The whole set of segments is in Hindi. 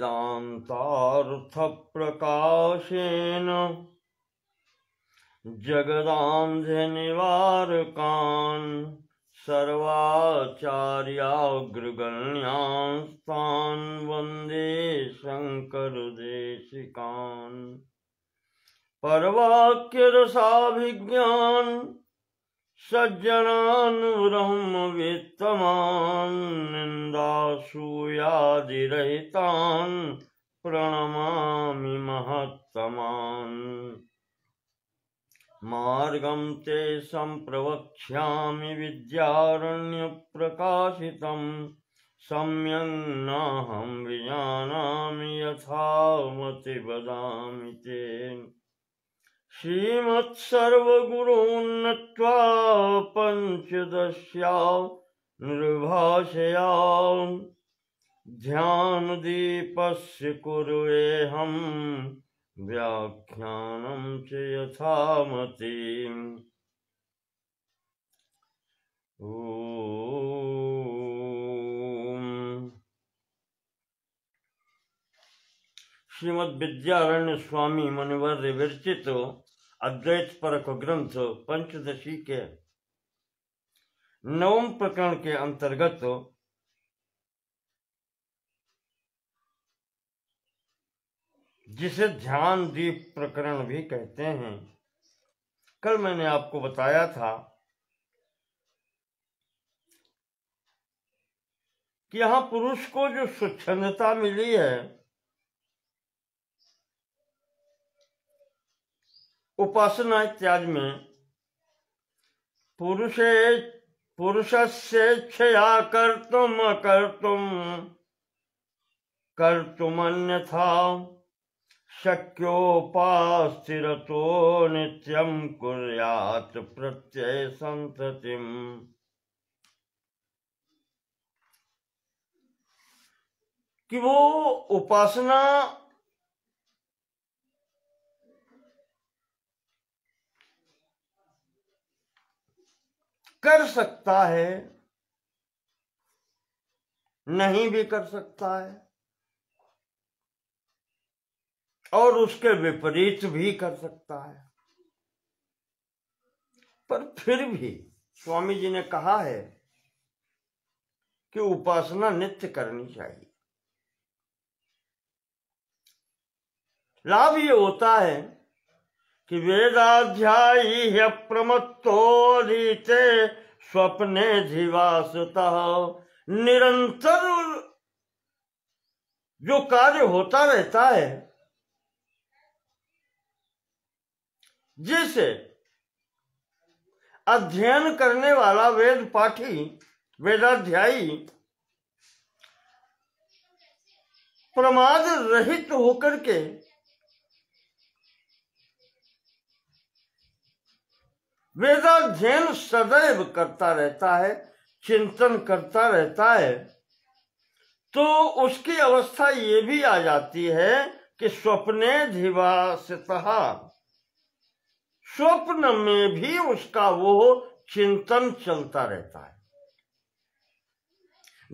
वेदान्तार्थप्रकाशेन जगदान्धनिवारकान् सर्वाचार्याग्रगण्यास्तान् वन्दे शङ्करदेशिकान्। परवाक्यरसाभिज्ञान् सज्जनान् ब्रह्मवित्तमान् निन्दासूयादिरहितान् प्रणमामि महत्तमान्। मार्गं ते सम्प्रवक्ष्यामि विद्यारण्यप्रकाशितं सम्यक् नाहं विजानामि यथा मति वदामि ते। श्रीमत्सर्वगुरून् नत्वा पञ्चदश्या नृभाषया ध्यानदीपस्य कुर्वेऽहं व्याख्यानं च यथामति। श्रीमद्विद्यारण्य स्वामी मुनिवर्य विरचित अद्वैत परक ग्रंथ पंचदशी के नवम प्रकरण के अंतर्गत जिसे ध्यान दीप प्रकरण भी कहते हैं, कल मैंने आपको बताया था कि यहां पुरुष को जो स्वच्छंदता मिली है उपासना इत्यादि में, पुरुषस्येच्छया कर्तुमन्यथा शक्योपास्थिरतो नित्यं कुर्यात् प्रत्यय संततिम्। कि वो उपासना कर सकता है, नहीं भी कर सकता है, और उसके विपरीत भी कर सकता है। पर फिर भी स्वामी जी ने कहा है कि उपासना नित्य करनी चाहिए। लाभ ये होता है कि वेदाध्यायी ह्यप्रमत्तोऽधीते स्वप्ने धिवासतः। निरंतर जो कार्य होता रहता है, जिसे अध्ययन करने वाला वेद पाठी वेदाध्यायी प्रमाद रहित होकर के वेदाध्ययन सदैव करता रहता है, चिंतन करता रहता है, तो उसकी अवस्था ये भी आ जाती है कि स्वप्ने धिवासितः, स्वप्न में भी उसका वो चिंतन चलता रहता है।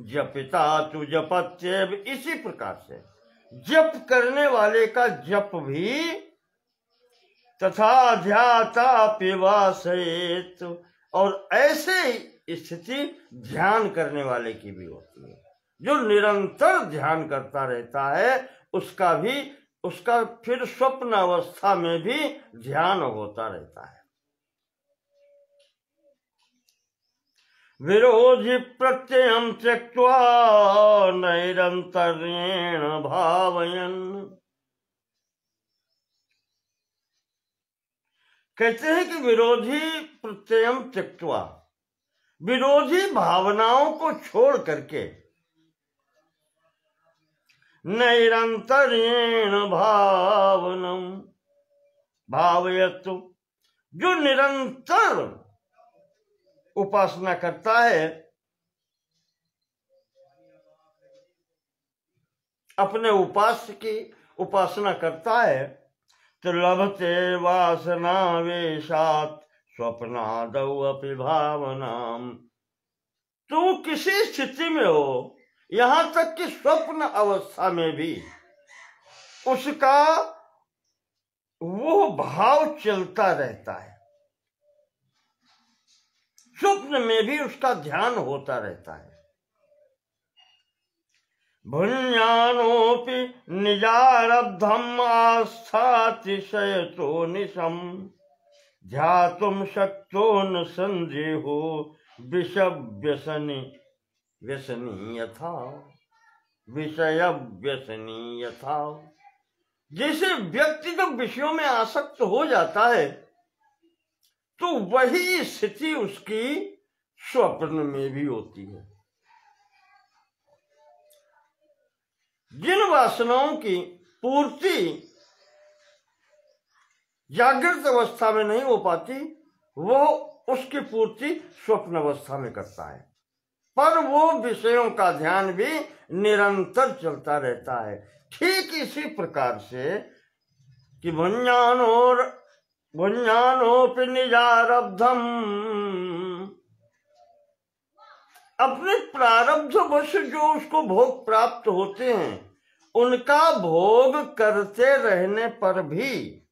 जपिता तु जपत्येव, इसी प्रकार से जप करने वाले का जप भी तथा ध्याता पिवासयेत, और ऐसे स्थिति ध्यान करने वाले की भी होती है। जो निरंतर ध्यान करता रहता है उसका फिर स्वप्न अवस्था में भी ध्यान होता रहता है। विरोधी प्रत्ययं त्यक्त्वा नैरन्तर्येण भावयन्। कहते हैं कि विरोधी प्रत्ययम त्यक्त्वा, विरोधी भावनाओं को छोड़ करके नैरन्तर्येण भावनम भावयतु, जो निरंतर उपासना करता है, अपने उपास्य की उपासना करता है, तो लभते वासनावेशात् स्वप्नादौ अपि भावनाम। तो किसी स्थिति में हो, यहां तक कि स्वप्न अवस्था में भी उसका वो भाव चलता रहता है, स्वप्न में भी उसका ध्यान होता रहता है। भुञ्जानोऽपि निजारब्धम् आस्थातिशयतो निशम् ध्यातुं शक्तो न संदेहो व्यसनी यथा विषय व्यसनी यथा। जैसे व्यक्ति जब विषयों में आसक्त हो जाता है तो वही स्थिति उसकी स्वप्न में भी होती है। जिन वासनाओं की पूर्ति जागृत अवस्था में नहीं हो पाती, वो उसकी पूर्ति स्वप्न अवस्था में करता है, पर वो विषयों का ध्यान भी निरंतर चलता रहता है। ठीक इसी प्रकार से कि भुञ्जानोऽपि निजारब्धम्, अपने प्रारब्ध वश जो उसको भोग प्राप्त होते हैं उनका भोग करते रहने पर भी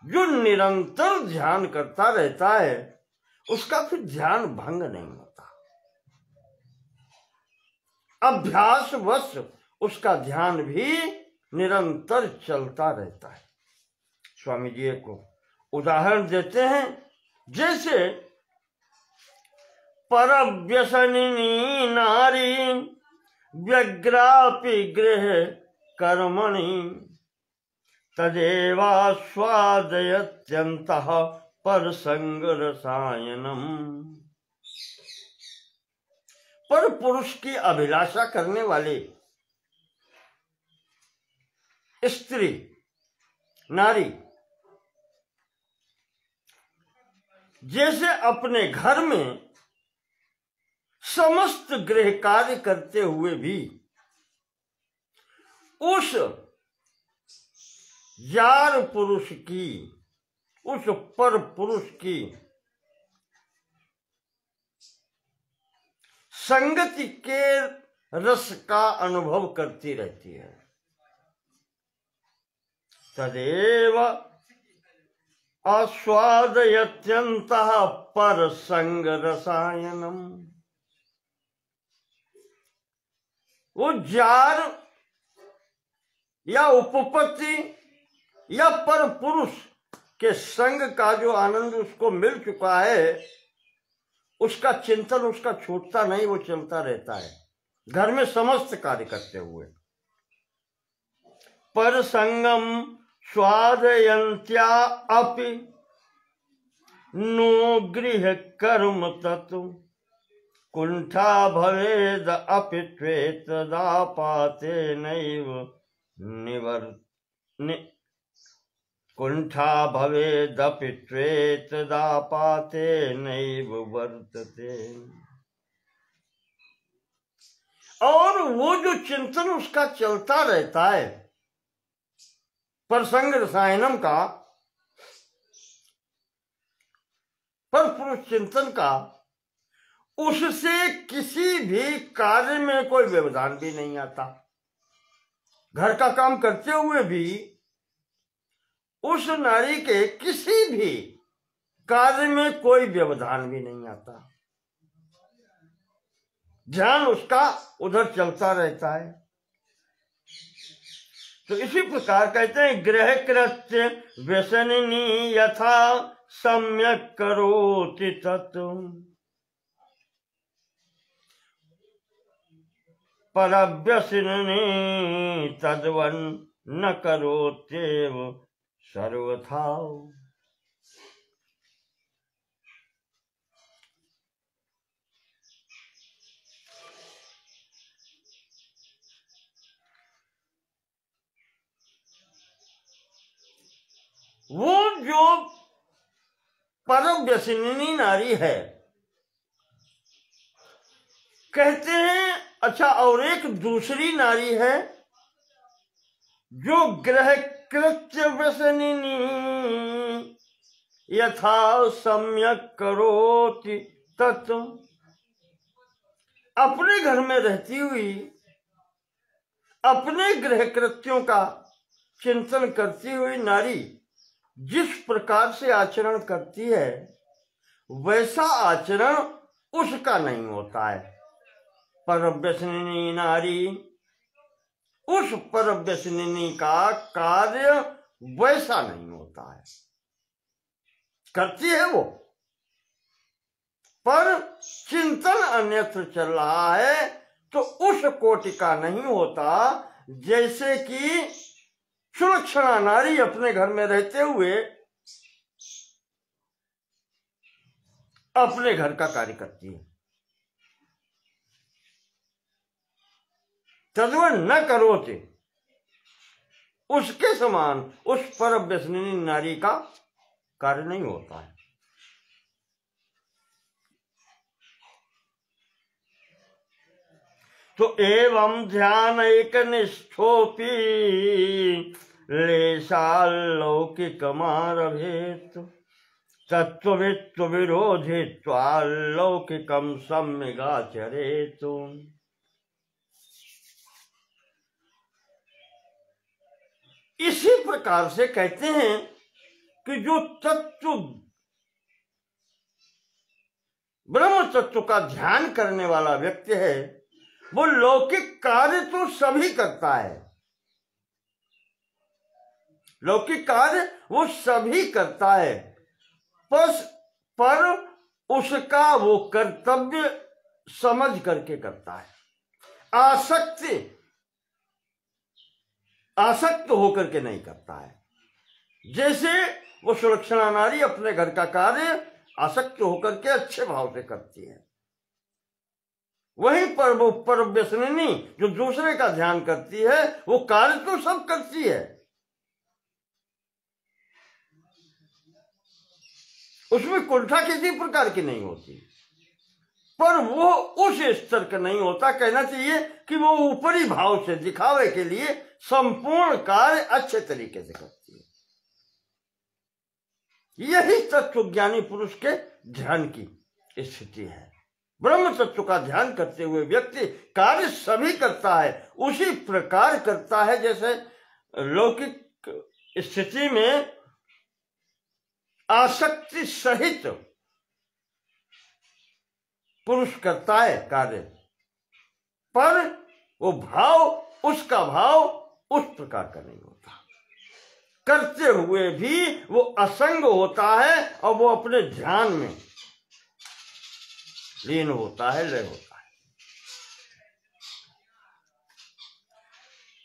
जो निरंतर ध्यान करता रहता है उसका फिर ध्यान भंग नहीं होता। अभ्यासवश उसका ध्यान भी निरंतर चलता रहता है। स्वामी जी को उदाहरण देते हैं, जैसे परव्यसनिनी नारी व्यग्रापि गृह कर्मणि तदेवास्वादयत्यन्तः परसंग रसायनम। पर पुरुष की अभिलाषा करने वाले स्त्री नारी जैसे अपने घर में समस्त गृह कार्य करते हुए भी उस जार पुरुष की, उस पर पुरुष की संगति के रस का अनुभव करती रहती है, तदेव आस्वादयत्यन्तः परसंग रसायनम। वो जार या उपपत्ति या पर पुरुष के संग का जो आनंद उसको मिल चुका है उसका चिंतन उसका छूटता नहीं, वो चलता रहता है घर में समस्त कार्य करते हुए। पर संगम स्वादयन्त्या अपि नो गृह कर्म तत्व कुंठा भवेद अपि त्वेतदापाते नैव कुंठा भवेदपि त्वेतदापाते नैव वर्तते। और वो जो चिंतन उसका चलता रहता है परसंग रसायनम का, पर पुरुष चिंतन का, उससे किसी भी कार्य में कोई व्यवधान भी नहीं आता। घर का काम करते हुए भी उस नारी के किसी भी कार्य में कोई व्यवधान भी नहीं आता, ध्यान उसका उधर चलता रहता है। तो इसी प्रकार कहते हैं गृह कृत्य व्यसनिनी यथा सम्यक करोति तत्व परव्यसनिनी तद्वन न करोत्येव सर्वथा। वो जो परव्यसनिनी नारी है, कहते हैं अच्छा, और एक दूसरी नारी है जो गृह कृत्य व्यसनिनी यथा सम्यक करोति तत्व, अपने घर में रहती हुई अपने गृह कृत्यों का चिंतन करती हुई नारी जिस प्रकार से आचरण करती है वैसा आचरण उसका नहीं होता है। परव्यसनिनी नारी, उस परव्यसनिनी का कार्य वैसा नहीं होता है। करती है वो, पर चिंतन अन्यत्र चल रहा है तो उस कोटि का नहीं होता जैसे कि सुलक्षणा नारी अपने घर में रहते हुए अपने घर का कार्य करती है। तद्वत् न करोते, उसके समान उस परव्यसनिनी नारी का कार्य नहीं होता है। तो एवं ध्यान एक निष्ठोपी लेशालौकिकमारभेत तत्त्ववित्व विरोधित्वालौकिकम सम्यगाचरेतु। इसी प्रकार से कहते हैं कि जो तत्व ब्रह्म तत्व का ध्यान करने वाला व्यक्ति है वो लौकिक कार्य तो सभी करता है, लौकिक कार्य वो सभी करता है, पर उसका वो कर्तव्य समझ करके करता है। आसक्त होकर के नहीं करता है। जैसे वो सुलक्षणा नारी अपने घर का कार्य आसक्त होकर के अच्छे भाव से करती है, वहीं पर वो परव्यसनिनी जो दूसरे का ध्यान करती है वो कार्य तो सब करती है, उसमें कुंठा किसी प्रकार की नहीं होती, पर वो उस स्तर का नहीं होता। कहना चाहिए कि वो ऊपरी भाव से दिखावे के लिए संपूर्ण कार्य अच्छे तरीके से करती है। यही तत्वज्ञानी पुरुष के ध्यान की स्थिति है। ब्रह्म तत्व का ध्यान करते हुए व्यक्ति कार्य सभी करता है, उसी प्रकार करता है जैसे लौकिक स्थिति में आसक्ति सहित पुरुष करता है कार्य, पर वो भाव, उसका भाव उस प्रकार का नहीं होता। करते हुए भी वो असंग होता है और वो अपने ध्यान में लीन होता है, लय होता है।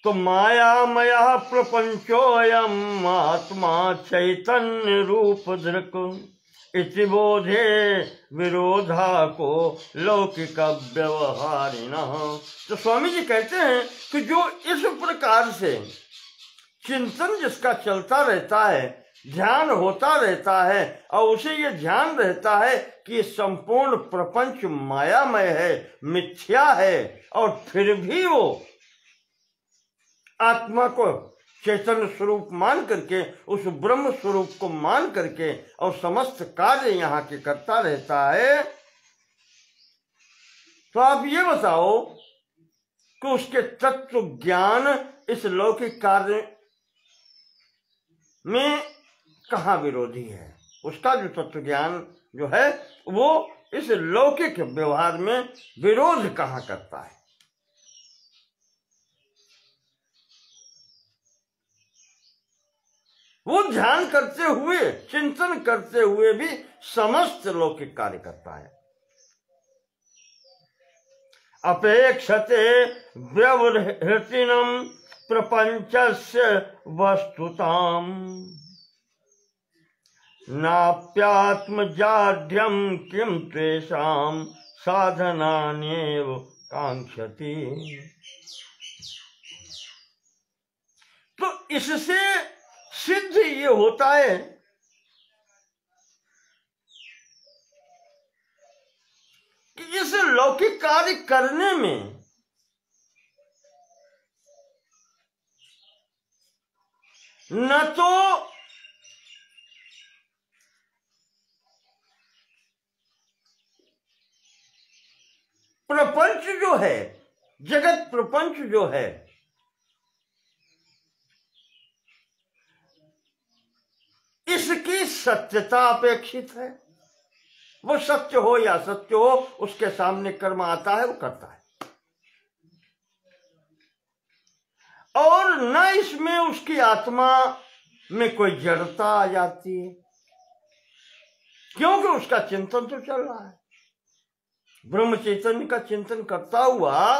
तो मायामय प्रपंचोऽयम् आत्मा चैतन्य रूप दृक् इति बोधे विरोधा को लौकिक व्यवहारिणः। तो स्वामी जी कहते हैं कि जो इस प्रकार से चिंतन जिसका चलता रहता है, ध्यान होता रहता है और उसे ये ध्यान रहता है कि संपूर्ण प्रपंच मायामय है, मिथ्या है, और फिर भी वो आत्मा को चैतन्य स्वरूप मान करके, उस ब्रह्म स्वरूप को मान करके और समस्त कार्य यहाँ के करता रहता है, तो आप ये बताओ कि उसके तत्व ज्ञान इस लौकिक कार्य में कहाँ विरोधी है। उसका जो तत्व ज्ञान जो है वो इस लौकिक व्यवहार में विरोध कहाँ करता है। वो ध्यान करते हुए, चिंतन करते हुए भी समस्त लौकिक कार्य करता है। अपेक्षते व्यवहृतिनम प्रपंचस्य वस्तुताम नाप्यात्मजाढ्यम किम त्वेषाम साधनान्येव कांक्षति। तो इससे सिद्ध ये होता है कि इस लौकिक कार्य करने में न तो प्रपंच जो है, जगत प्रपंच जो है सत्यता अपेक्षित है। वो सत्य हो या सत्य हो, उसके सामने कर्म आता है, वो करता है। और न इसमें उसकी आत्मा में कोई जड़ता आ जाती है, क्योंकि उसका चिंतन तो चल रहा है। ब्रह्म चैतन्य का चिंतन करता हुआ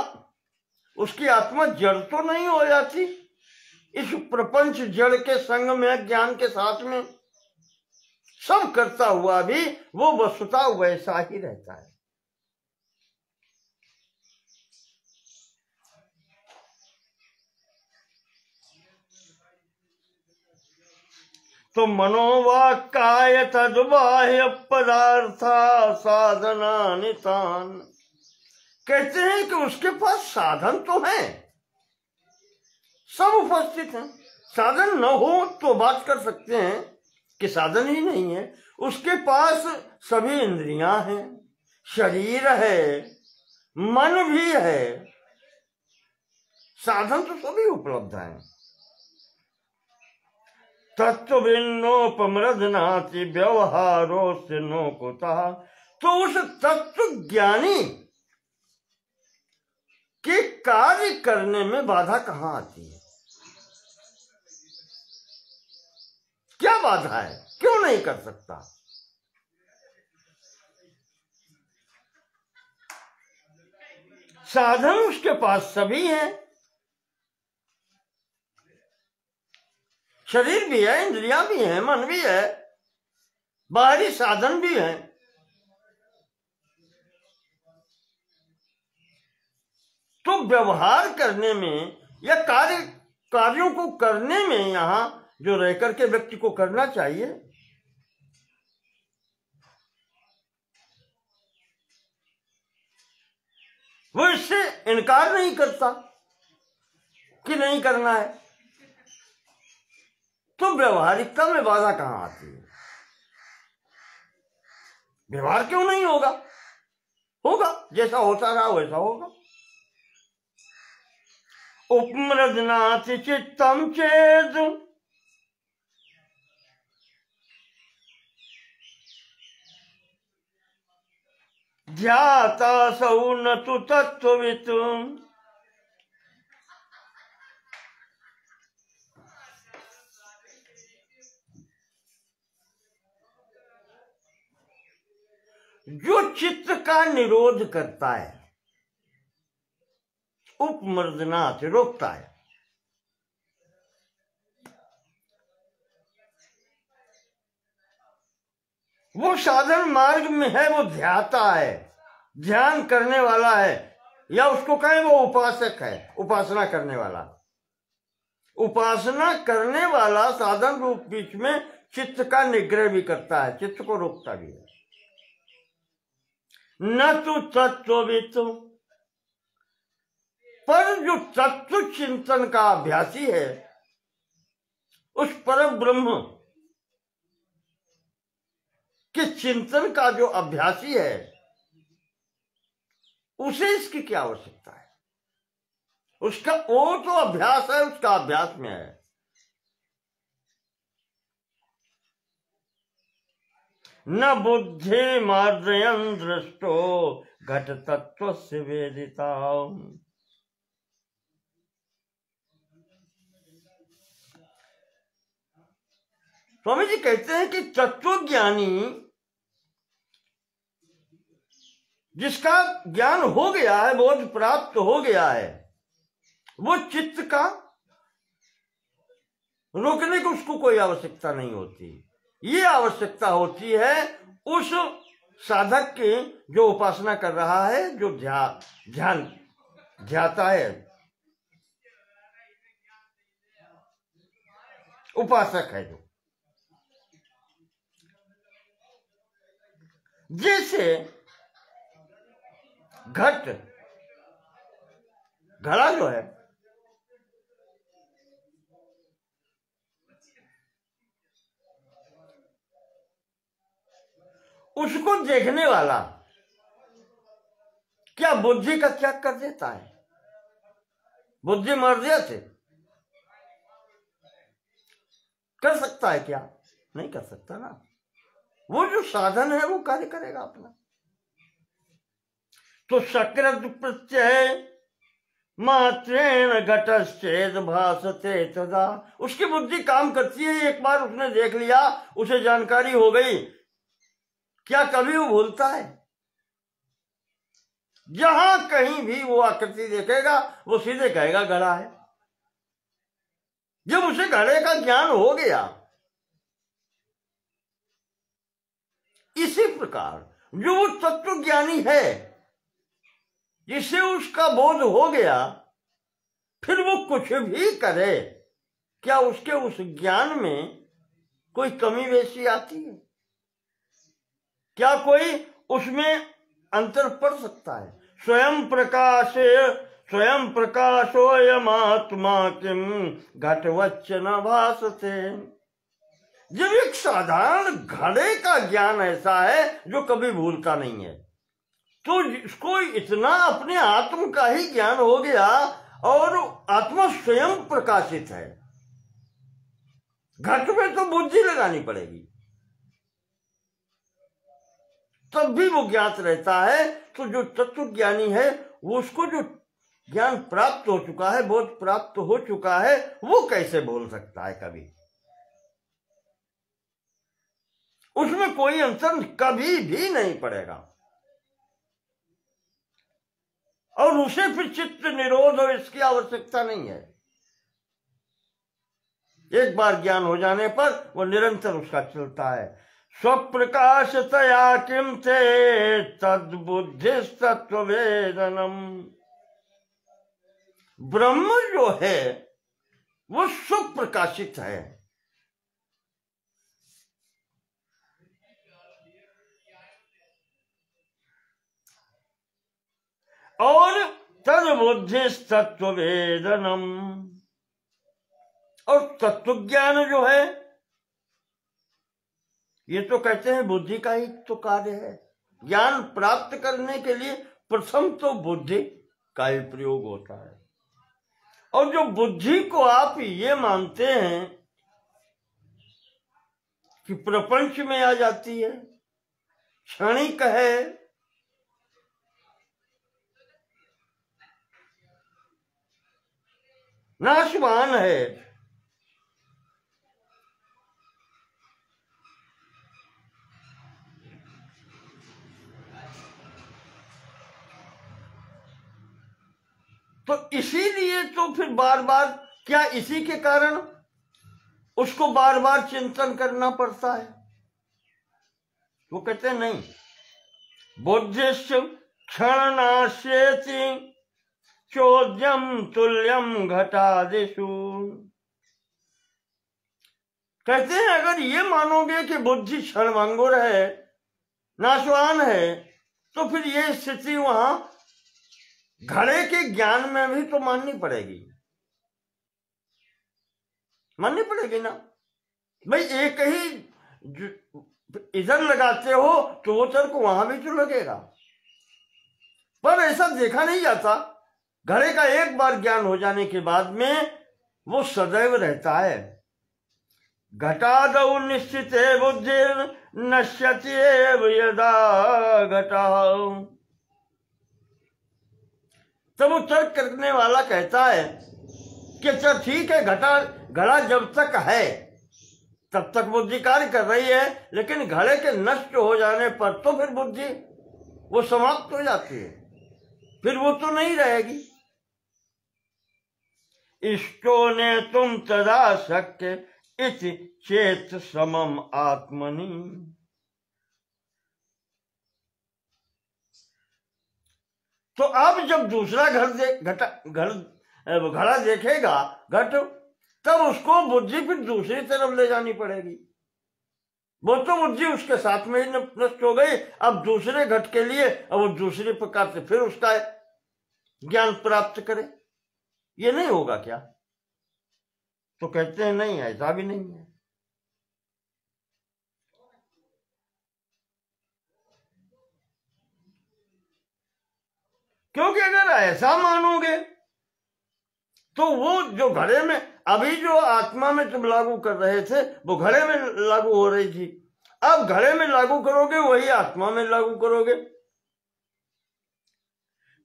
उसकी आत्मा जड़ तो नहीं हो जाती। इस प्रपंच जड़ के संग में, ज्ञान के साथ में सब करता हुआ भी वो वस्तुतः वैसा ही रहता है। तो मनोवाक्काय तद्बाह्य पदार्था साधना नितान, कहते हैं कि उसके पास साधन तो है, सब उपस्थित हैं। साधन न हो तो बात कर सकते हैं कि साधन ही नहीं है। उसके पास सभी इंद्रियां हैं, शरीर है, मन भी है, साधन तो सभी उपलब्ध हैं। तत्वभिन्नोपमृदनाति व्यवहारो से नो कुतः, तो उस तत्व ज्ञानी के कार्य करने में बाधा कहां आती है? क्या बाधा है? क्यों नहीं कर सकता? साधन उसके पास सभी हैं, शरीर भी है, इंद्रियां भी हैं, मन भी है, बाहरी साधन भी है। तो व्यवहार करने में या कार्यों को करने में यहां जो रह करके व्यक्ति को करना चाहिए, वो इससे इनकार नहीं करता कि नहीं करना है। तो व्यवहारिकता में बाधा कहां आती है? व्यवहार क्यों नहीं होगा? होगा, जैसा होता रहा वैसा होगा। उपमृदनाति चित्तम चेद, ध्याता सौ न तु तत्ववित्, जो चित्त का निरोध करता है, उपमर्दनाथ रोकता है, वो साधन मार्ग में है, वो ध्याता है, ध्यान करने वाला है, या उसको कहें वो उपासक है, उपासना करने वाला। उपासना करने वाला साधन रूप बीच में चित्त का निग्रह भी करता है, चित्त को रोकता भी है। न तो तत्ववित्, पर जो तत्व चिंतन का अभ्यासी है, उस परम ब्रह्म के चिंतन का जो अभ्यासी है, उसे इसकी क्या आवश्यकता है? उसका वो तो अभ्यास है, उसका अभ्यास में है। न बुद्धि मार्जयन् दृष्टो घट तत्व से वेदिता। स्वामी जी कहते हैं कि तत्वज्ञानी जिसका ज्ञान हो गया है, बोध प्राप्त हो गया है, वो चित्त का रोकने की उसको कोई आवश्यकता नहीं होती। ये आवश्यकता होती है उस साधक की जो उपासना कर रहा है, जो ध्यान ध्याता है, उपासक है। जो जैसे घड़ा जो है, उसको देखने वाला क्या बुद्धि का त्याग कर देता है? बुद्धि मर्जी से कर सकता है क्या? नहीं कर सकता ना। वो जो साधन है वो कार्य करेगा अपना। तो सकृत प्रत्यय मात्रेण घटश्चेद भासते तदा, उसकी बुद्धि काम करती है। एक बार उसने देख लिया, उसे जानकारी हो गई, क्या कभी वो भूलता है? जहां कहीं भी वो आकृति देखेगा वो सीधे कहेगा घड़ा है। जब उसे घड़े का ज्ञान हो गया, इसी प्रकार जो वो तत्व ज्ञानी है, जिसे उसका बोध हो गया, फिर वो कुछ भी करे, क्या उसके उस ज्ञान में कोई कमी बेसी आती है? क्या कोई उसमें अंतर पड़ सकता है? स्वयं प्रकाशोयमात्मा किम घटवच्च न भासते। जब एक साधारण घड़े का ज्ञान ऐसा है जो कभी भूलता नहीं है, तो इसको इतना अपने आत्म का ही ज्ञान हो गया और आत्मा स्वयं प्रकाशित है। घट में तो बुद्धि लगानी पड़ेगी, तब भी वो ज्ञात रहता है। तो जो तत्व ज्ञानी है, वो उसको जो ज्ञान प्राप्त हो चुका है, बोध प्राप्त हो चुका है, वो कैसे बोल सकता है कभी? उसमें कोई अंतर कभी भी नहीं पड़ेगा। और उसे फिर चित्त निरोध और इसकी आवश्यकता नहीं है। एक बार ज्ञान हो जाने पर वो निरंतर उसका चलता है। स्वप्रकाशतया किम ते तद्बुद्धिस्तत्ववेदनम। ब्रह्म जो है वो सुप्रकाशित है, और तद्बुद्धिस्तत्ववेदनम, और तत्व ज्ञान जो है, ये तो कहते हैं बुद्धि का ही तो कार्य है। ज्ञान प्राप्त करने के लिए प्रथम तो बुद्धि का ही प्रयोग होता है। और जो बुद्धि को आप ये मानते हैं कि प्रपंच में आ जाती है, क्षणिक है, नाशवान है, तो इसीलिए तो फिर बार बार, क्या इसी के कारण उसको बार बार चिंतन करना पड़ता है? वो कहते हैं नहीं, बुद्धिश्च क्षणनाश्येति चोद्यम तुल्यम घटादिषु। कहते हैं अगर ये मानोगे कि बुद्धि क्षणभंगुर है, नाशवान है, तो फिर ये स्थिति वहां घड़े के ज्ञान में भी तो माननी पड़ेगी ना भाई। एक ही इधर लगाते हो तो वो तर्क वहां भी तो लगेगा, पर ऐसा देखा नहीं जाता। घड़े का एक बार ज्ञान हो जाने के बाद में वो सदैव रहता है। घटादौ निश्चित बुद्धि नश्यति यदा घटा। तब वो तर्क करने वाला कहता है कि अच्छा ठीक है, घड़ा जब तक है तब तक बुद्धि कार्य कर रही है, लेकिन घड़े के नष्ट हो जाने पर तो फिर बुद्धि वो समाप्त हो जाती है, फिर वो तो नहीं रहेगी। इष्टो ने तुम तदा शक्य इति चेत समम आत्मनि। तो अब जब दूसरा घड़ा देखेगा घट, तब उसको बुद्धि फिर दूसरी तरफ ले जानी पड़ेगी। वो तो बुद्धि उसके साथ में ही नष्ट हो गई, अब दूसरे घट के लिए अब वो दूसरे प्रकार से फिर उसका ज्ञान प्राप्त करे। ये नहीं होगा क्या? तो कहते हैं नहीं, ऐसा भी नहीं है। क्योंकि अगर ऐसा मानोगे तो वो जो घड़े में अभी जो आत्मा में तुम लागू कर रहे थे वो घड़े में लागू हो रही थी, आप घड़े में लागू करोगे वही आत्मा में लागू करोगे।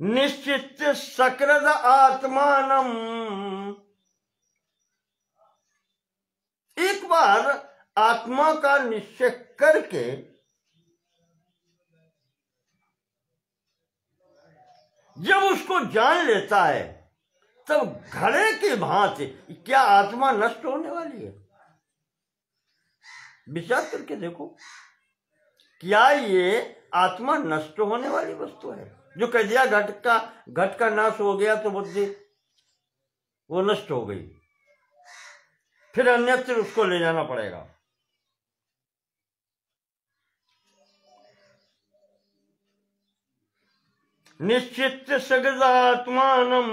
निश्चित सकृद आत्मानम, एक बार आत्मा का निश्चय करके जब उसको जान लेता है तब घड़े की भांति, क्या आत्मा नष्ट होने वाली है? विचार करके देखो, क्या ये आत्मा नष्ट होने वाली वस्तु है? जो कह दिया घट का नाश हो गया तो बुद्धि वो नष्ट हो गई, फिर अन्यत्र उसको ले जाना पड़ेगा। निश्चित सगदात्मानम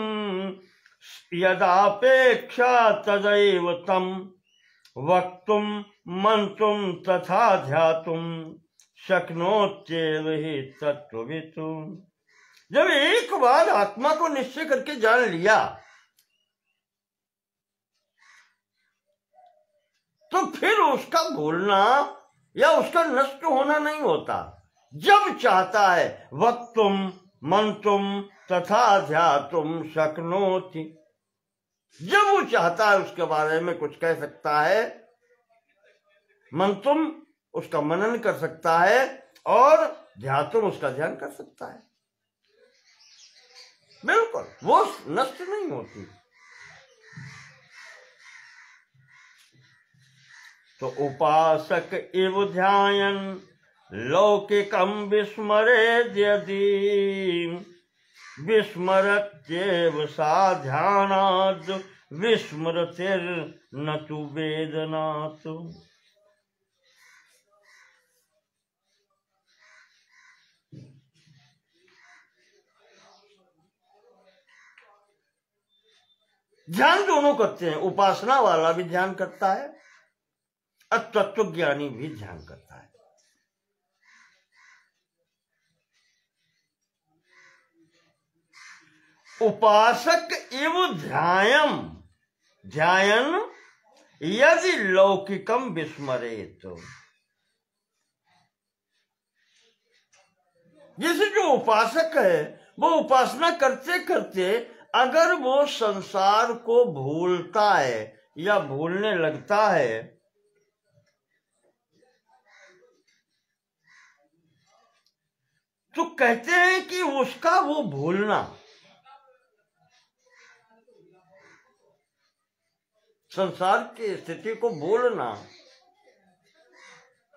यदापेक्षा तदैव तम वक्तुम मंतुम तथा ध्यातुम शक्नोत्येव हि तत्त्ववितु। जब एक बार आत्मा को निश्चय करके जान लिया तो फिर उसका भूलना या उसका नष्ट होना नहीं होता। जब चाहता है वक्तुम मंतुम तथा ध्यातुम शक्नोति, जब वो चाहता है उसके बारे में कुछ कह सकता है, मंतुम उसका मनन कर सकता है और ध्यातुम उसका ध्यान कर सकता है। बिल्कुल वो नष्ट नहीं होती। तो उपासक इव ध्यायन लौकिकम विस्मरेद् यदि विस्मरत्येव सा ध्यानाद् विस्मृतिर्न तु वेदनात्। ध्यान दोनों करते हैं, उपासना वाला भी ध्यान करता है और तत्वज्ञानी भी ध्यान करता है। उपासक इव ध्यायम, ध्यायन यदि लौकिकम विस्मरेत, जैसे जो उपासक है वो उपासना करते करते अगर वो संसार को भूलता है या भूलने लगता है तो कहते हैं कि उसका वो भूलना, संसार की स्थिति को भूलना,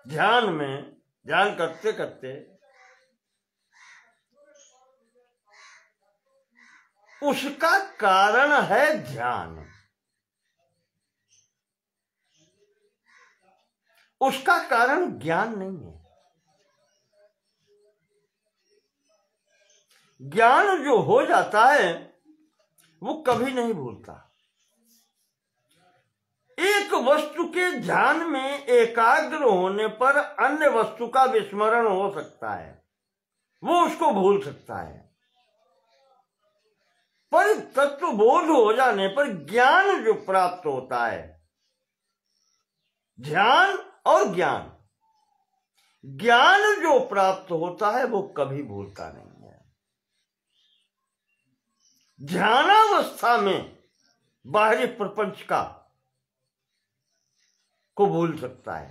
ध्यान में ध्यान करते करते उसका कारण है ध्यान, उसका कारण ज्ञान नहीं है। ज्ञान जो हो जाता है वो कभी नहीं भूलता। एक वस्तु के ध्यान में एकाग्र होने पर अन्य वस्तु का विस्मरण हो सकता है, वो उसको भूल सकता है, पर तत्वबोध हो जाने पर ज्ञान जो प्राप्त होता है, ध्यान और ज्ञान, ज्ञान जो प्राप्त होता है वो कभी भूलता नहीं है। ध्यानावस्था में बाहरी प्रपंच का को भूल सकता है,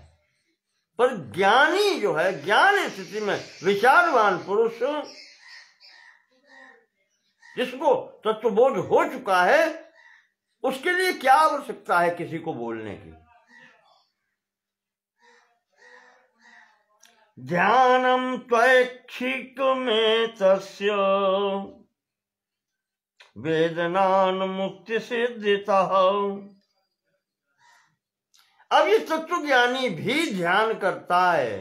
पर ज्ञानी जो है, ज्ञान स्थिति में विचारवान पुरुष जिसको तत्वबोध हो चुका है, उसके लिए क्या आवश्यकता है किसी को बोलने की। ध्यानम त्वैक्षिक में तस्य वेदनान मुक्ति सिद्धिता। अब ये तत्वज्ञानी भी ध्यान करता है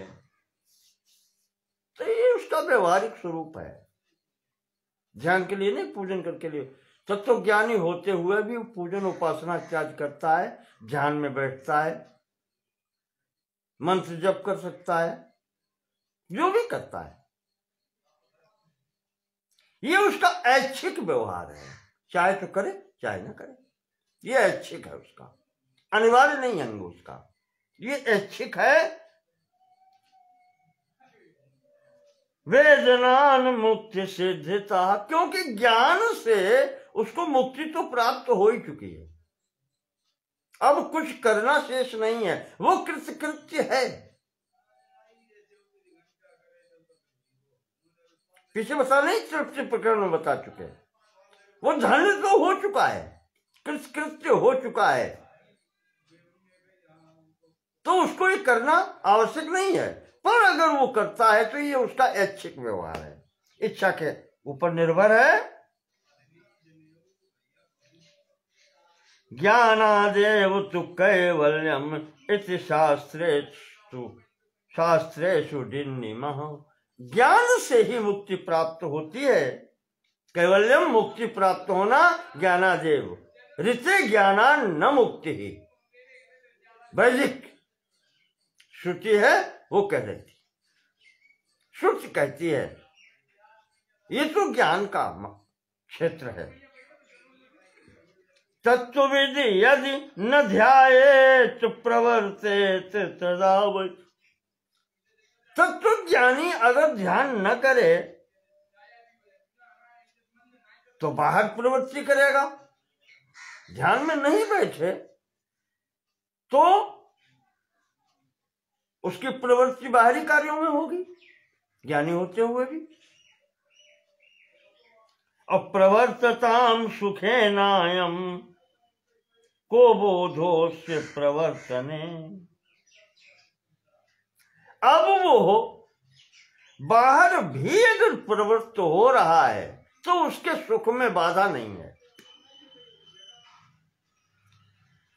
तो ये उसका व्यवहारिक स्वरूप है। ध्यान के लिए नहीं, पूजन करके लिए। तत्वज्ञानी होते हुए भी पूजन उपासना इत्यादि करता है, ध्यान में बैठता है, मंत्र जप कर सकता है, जो भी करता है, ये उसका ऐच्छिक व्यवहार है। चाहे तो करे चाहे ना करे, ये ऐच्छिक है उसका, अनिवार्य नहीं अंग उसका, ये ऐच्छिक है। वेदनान मुक्ति सिद्धता, क्योंकि ज्ञान से उसको मुक्ति तो प्राप्त हो ही चुकी है, अब कुछ करना शेष नहीं है, वो कृतकृत्य है। पीछे बता नहीं, तृप्ति प्रकरण में बता चुके, वो धन्य तो हो चुका है, कृतकृत्य हो चुका है, तो उसको ये करना आवश्यक नहीं है। पर अगर वो करता है तो ये उसका ऐच्छिक व्यवहार है, इच्छा के ऊपर निर्भर है। ज्ञानादेव तु कैवल्यम इति शास्त्रेषु डिन्निमः, ज्ञान से ही मुक्ति प्राप्त होती है। कैवल्यम मुक्ति प्राप्त होना, ज्ञानादेव ऋते ज्ञाना न मुक्ति ही, वैदिक श्रुति है वो कह देती, श्रुति कहती है, ये तो ज्ञान का क्षेत्र है। तत्वविधि यदि न ध्यायेत प्रवर्तेत तदा वै, तत्व ज्ञानी अगर ध्यान न करे तो बाहर प्रवृत्ति करेगा, ध्यान में नहीं बैठे तो उसकी प्रवृत्ति बाहरी कार्यों में होगी, ज्ञानी होते हुए भी। अप्रवर्तताम सुखेनायम को बोधोस्य प्रवर्तने, अब वो बाहर भी अगर प्रवृत्त हो रहा है तो उसके सुख में बाधा नहीं है।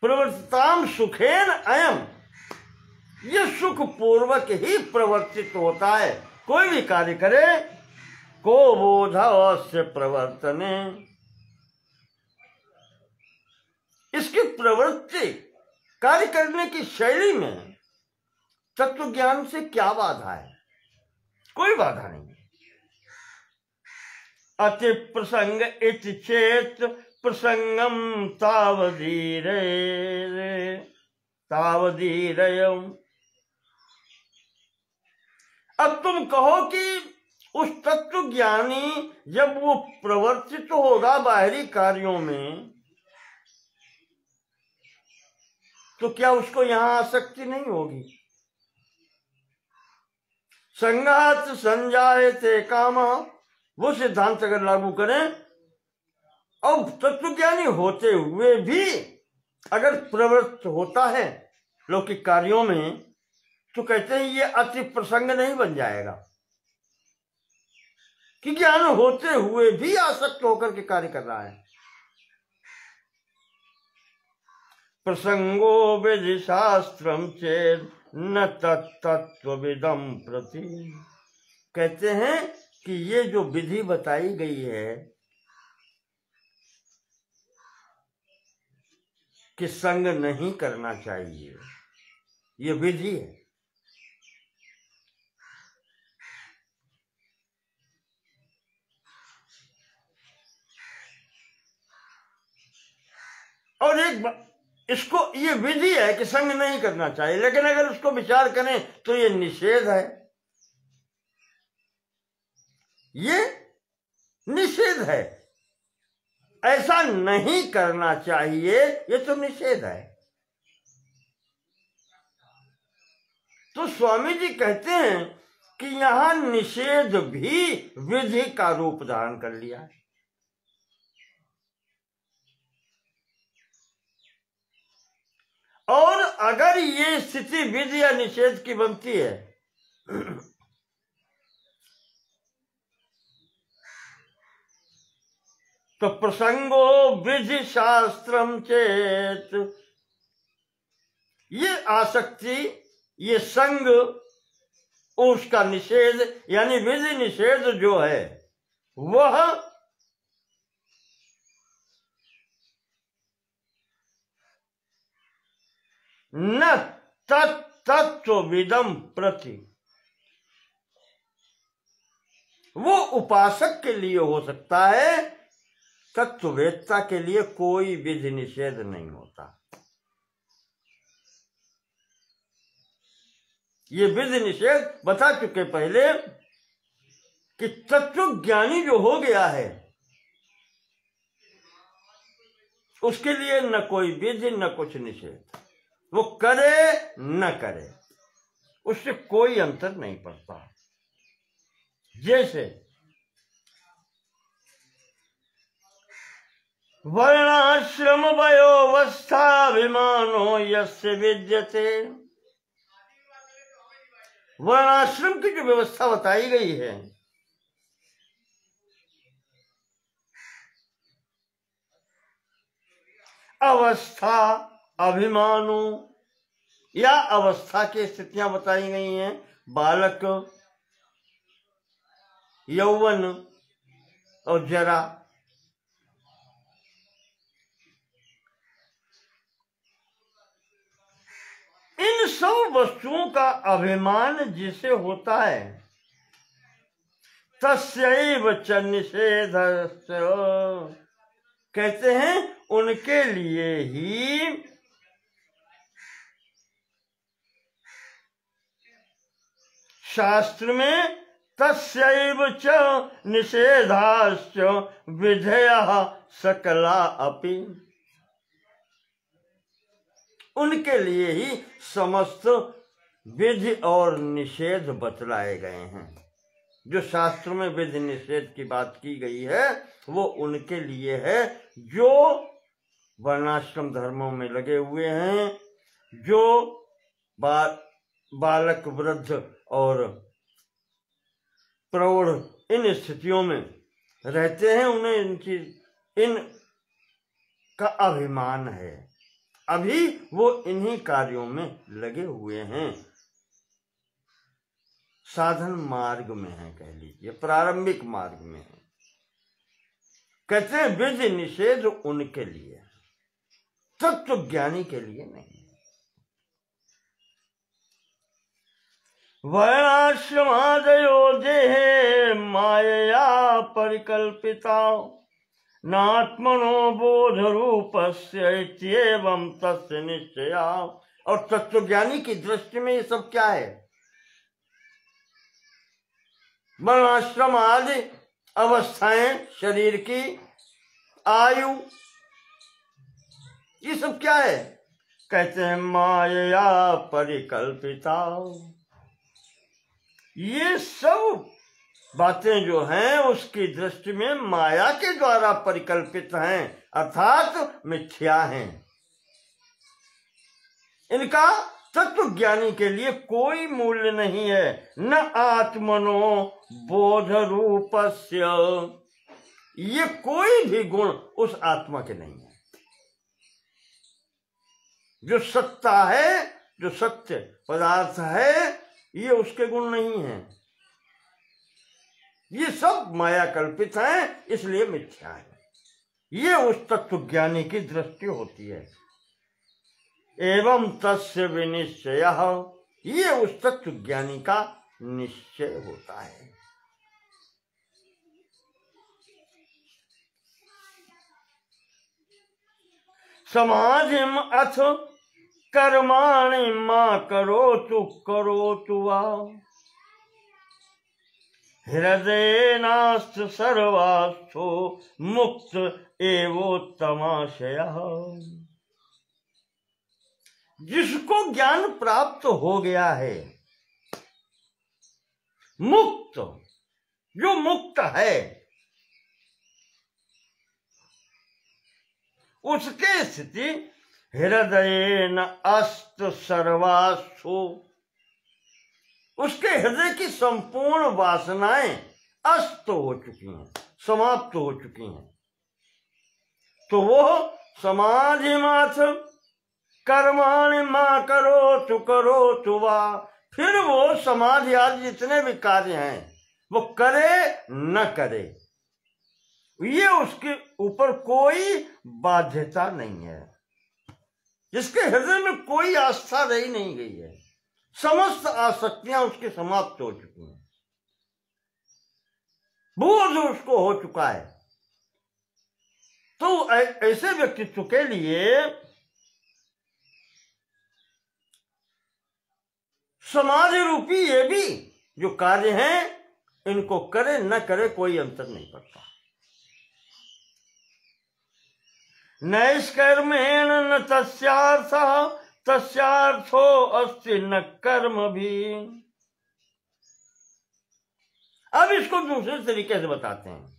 प्रवर्तताम सुखेन अयम, ये सुख पूर्वक ही प्रवर्तित होता है, कोई भी कार्य करे, को बोधस्य प्रवर्तने, इसकी प्रवृत्ति कार्य करने की शैली में तत्व ज्ञान से क्या बाधा है? कोई बाधा नहीं। अति प्रसंग इति चेत प्रसंगम तावदीरे तावदीरयम्, अब तुम कहो कि उस तत्व ज्ञानी जब वो प्रवर्तित होगा बाहरी कार्यों में तो क्या उसको यहां आसक्ति नहीं होगी? संघात संजायते काम, वो सिद्धांत अगर लागू करें, अब तत्वज्ञानी होते हुए भी अगर प्रवृत्त होता है लौकिक कार्यों में तो कहते हैं ये अति प्रसंग नहीं बन जाएगा, कि ज्ञान होते हुए भी आसक्त होकर के कार्य कर रहा है। प्रसंगो विधि शास्त्रम चेद न तत्त्वविदम प्रति, कहते हैं कि ये जो विधि बताई गई है कि संग नहीं करना चाहिए, ये विधि है। और एक इसको ये विधि है कि संग नहीं करना चाहिए, लेकिन अगर उसको विचार करें तो ये निषेध है, ये निषेध है, ऐसा नहीं करना चाहिए, ये तो निषेध है। तो स्वामी जी कहते हैं कि यहां निषेध भी विधि का रूप धारण कर लिया है। और अगर ये स्थिति विधि या निषेध की बनती है तो प्रसंगो विधि शास्त्रम चेत, ये आसक्ति, ये संग, उसका निषेध यानी विधि निषेध जो है वह न तत्त्वविदम प्रति, वो उपासक के लिए हो सकता है, तत्ववेत्ता के लिए कोई विधि निषेध नहीं होता। ये विधि निषेध बता चुके पहले कि तत्व ज्ञानी जो हो गया है उसके लिए न कोई विधि न कुछ निषेध, वो करे न करे उससे कोई अंतर नहीं पड़ता। जैसे वर्णाश्रम वयोवस्थाभिमानो यस्य विद्यते, वर्णाश्रम की जो व्यवस्था बताई गई है अवस्था अभिमानो या अवस्था की स्थितियां बताई गई हैं, बालक, यौवन और जरा। इन सब वस्तुओं का अभिमान जिसे होता है तस्यैव च निषेधस्य, कहते हैं उनके लिए ही शास्त्र में तस्यैव च निषेधाश्च विधयः सकला अपि, उनके लिए ही समस्त विधि और निषेध बतलाए गए हैं। जो शास्त्र में विधि निषेध की बात की गई है वो उनके लिए है जो वर्णाश्रम धर्मों में लगे हुए हैं, जो बालक, वृद्ध और प्रौढ़ इन स्थितियों में रहते हैं, उन्हें इन का अभिमान है, अभी वो इन्हीं कार्यों में लगे हुए हैं, साधन मार्ग में है, कह लीजिए प्रारंभिक मार्ग में है। कहते हैं विधि निषेध उनके लिए, तत्व ज्ञानी के लिए नहीं। वर्णाश्रमादयो देहे मायया परिकल्पिता नात्मनो बोध रूपस्य इत्येवं तस्य निश्चया। और तत्वज्ञानी की दृष्टि में ये सब क्या है? वर्णाश्रम आदि अवस्थाएं, शरीर की आयु, ये सब क्या है? कहते हैं माया परिकल्पिता। ये सब बातें जो हैं उसकी दृष्टि में माया के द्वारा परिकल्पित हैं, अर्थात मिथ्या हैं। इनका तत्व ज्ञानी के लिए कोई मूल्य नहीं है। न आत्मनो बोध रूपस्य, ये कोई भी गुण उस आत्मा के नहीं है। जो सत्ता है, जो सत्य पदार्थ है, ये उसके गुण नहीं है। ये सब माया कल्पित है, इसलिए मिथ्या है। ये उस तत्व ज्ञानी की दृष्टि होती है। एवं तस्य विनिश्चयः, ये उस तत्व ज्ञानी का निश्चय होता है। समाधिम अथ कर्माणि मा करोतु वा हृदये नास्ति सर्वास्थो मुक्त एवोत्तमाशयः। जिसको ज्ञान प्राप्त हो गया है, मुक्त, जो मुक्त है, उसके स्थिति हृदय न अस्त सर्वासु, उसके हृदय की संपूर्ण वासनाएं अस्त हो चुकी हैं, समाप्त हो चुकी हैं। तो वो समाधि माथ कर्माणि मा करोतु वा, फिर वो समाधि आदि जितने भी कार्य हैं वो करे न करे, ये उसके ऊपर कोई बाध्यता नहीं है। जिसके हृदय में कोई आस्था रही नहीं गई है, समस्त आसक्तियां उसके समाप्त हो चुकी हैं, बोध उसको हो चुका है। तो ऐसे व्यक्तित्व के लिए समाधि रूपी ये भी जो कार्य हैं इनको करे न करे कोई अंतर नहीं पड़ता। नैष्कर्मेण न तस्यार्थः तस्यार्थो अस्ति न कर्म भी। अब इसको दूसरे तरीके से बताते हैं।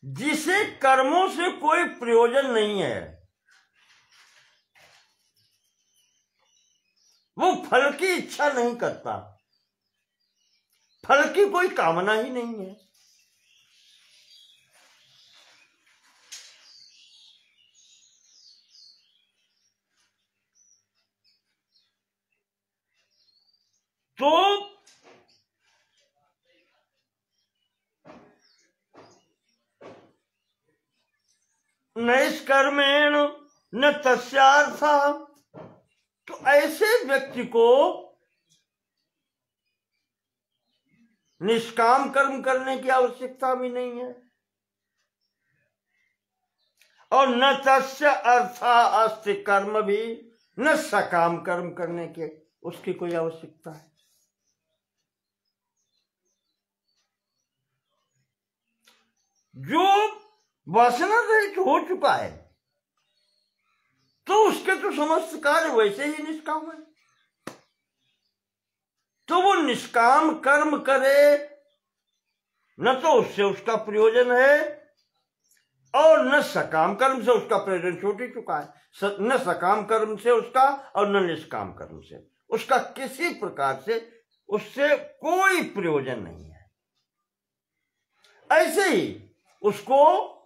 जिसे कर्मों से कोई प्रयोजन नहीं है, वो फल की इच्छा नहीं करता, फल की कोई कामना ही नहीं है, तो नैष्कर्मेण न तस्यार्थः, तो ऐसे व्यक्ति को निष्काम कर्म करने की आवश्यकता भी नहीं है, और न तस्य अर्था अस्ति कर्म भी, न सकाम कर्म करने के उसकी कोई आवश्यकता है। जो वासना रहित हो चुका है तो उसके तो समस्त कार्य वैसे ही निष्काम है, तो वो निष्काम कर्म करे, न तो उससे उसका प्रयोजन है और न सकाम कर्म से उसका प्रयोजन छूट ही चुका है। न सकाम कर्म से उसका और न निष्काम कर्म से उसका किसी प्रकार से उससे कोई प्रयोजन नहीं है। ऐसे ही उसको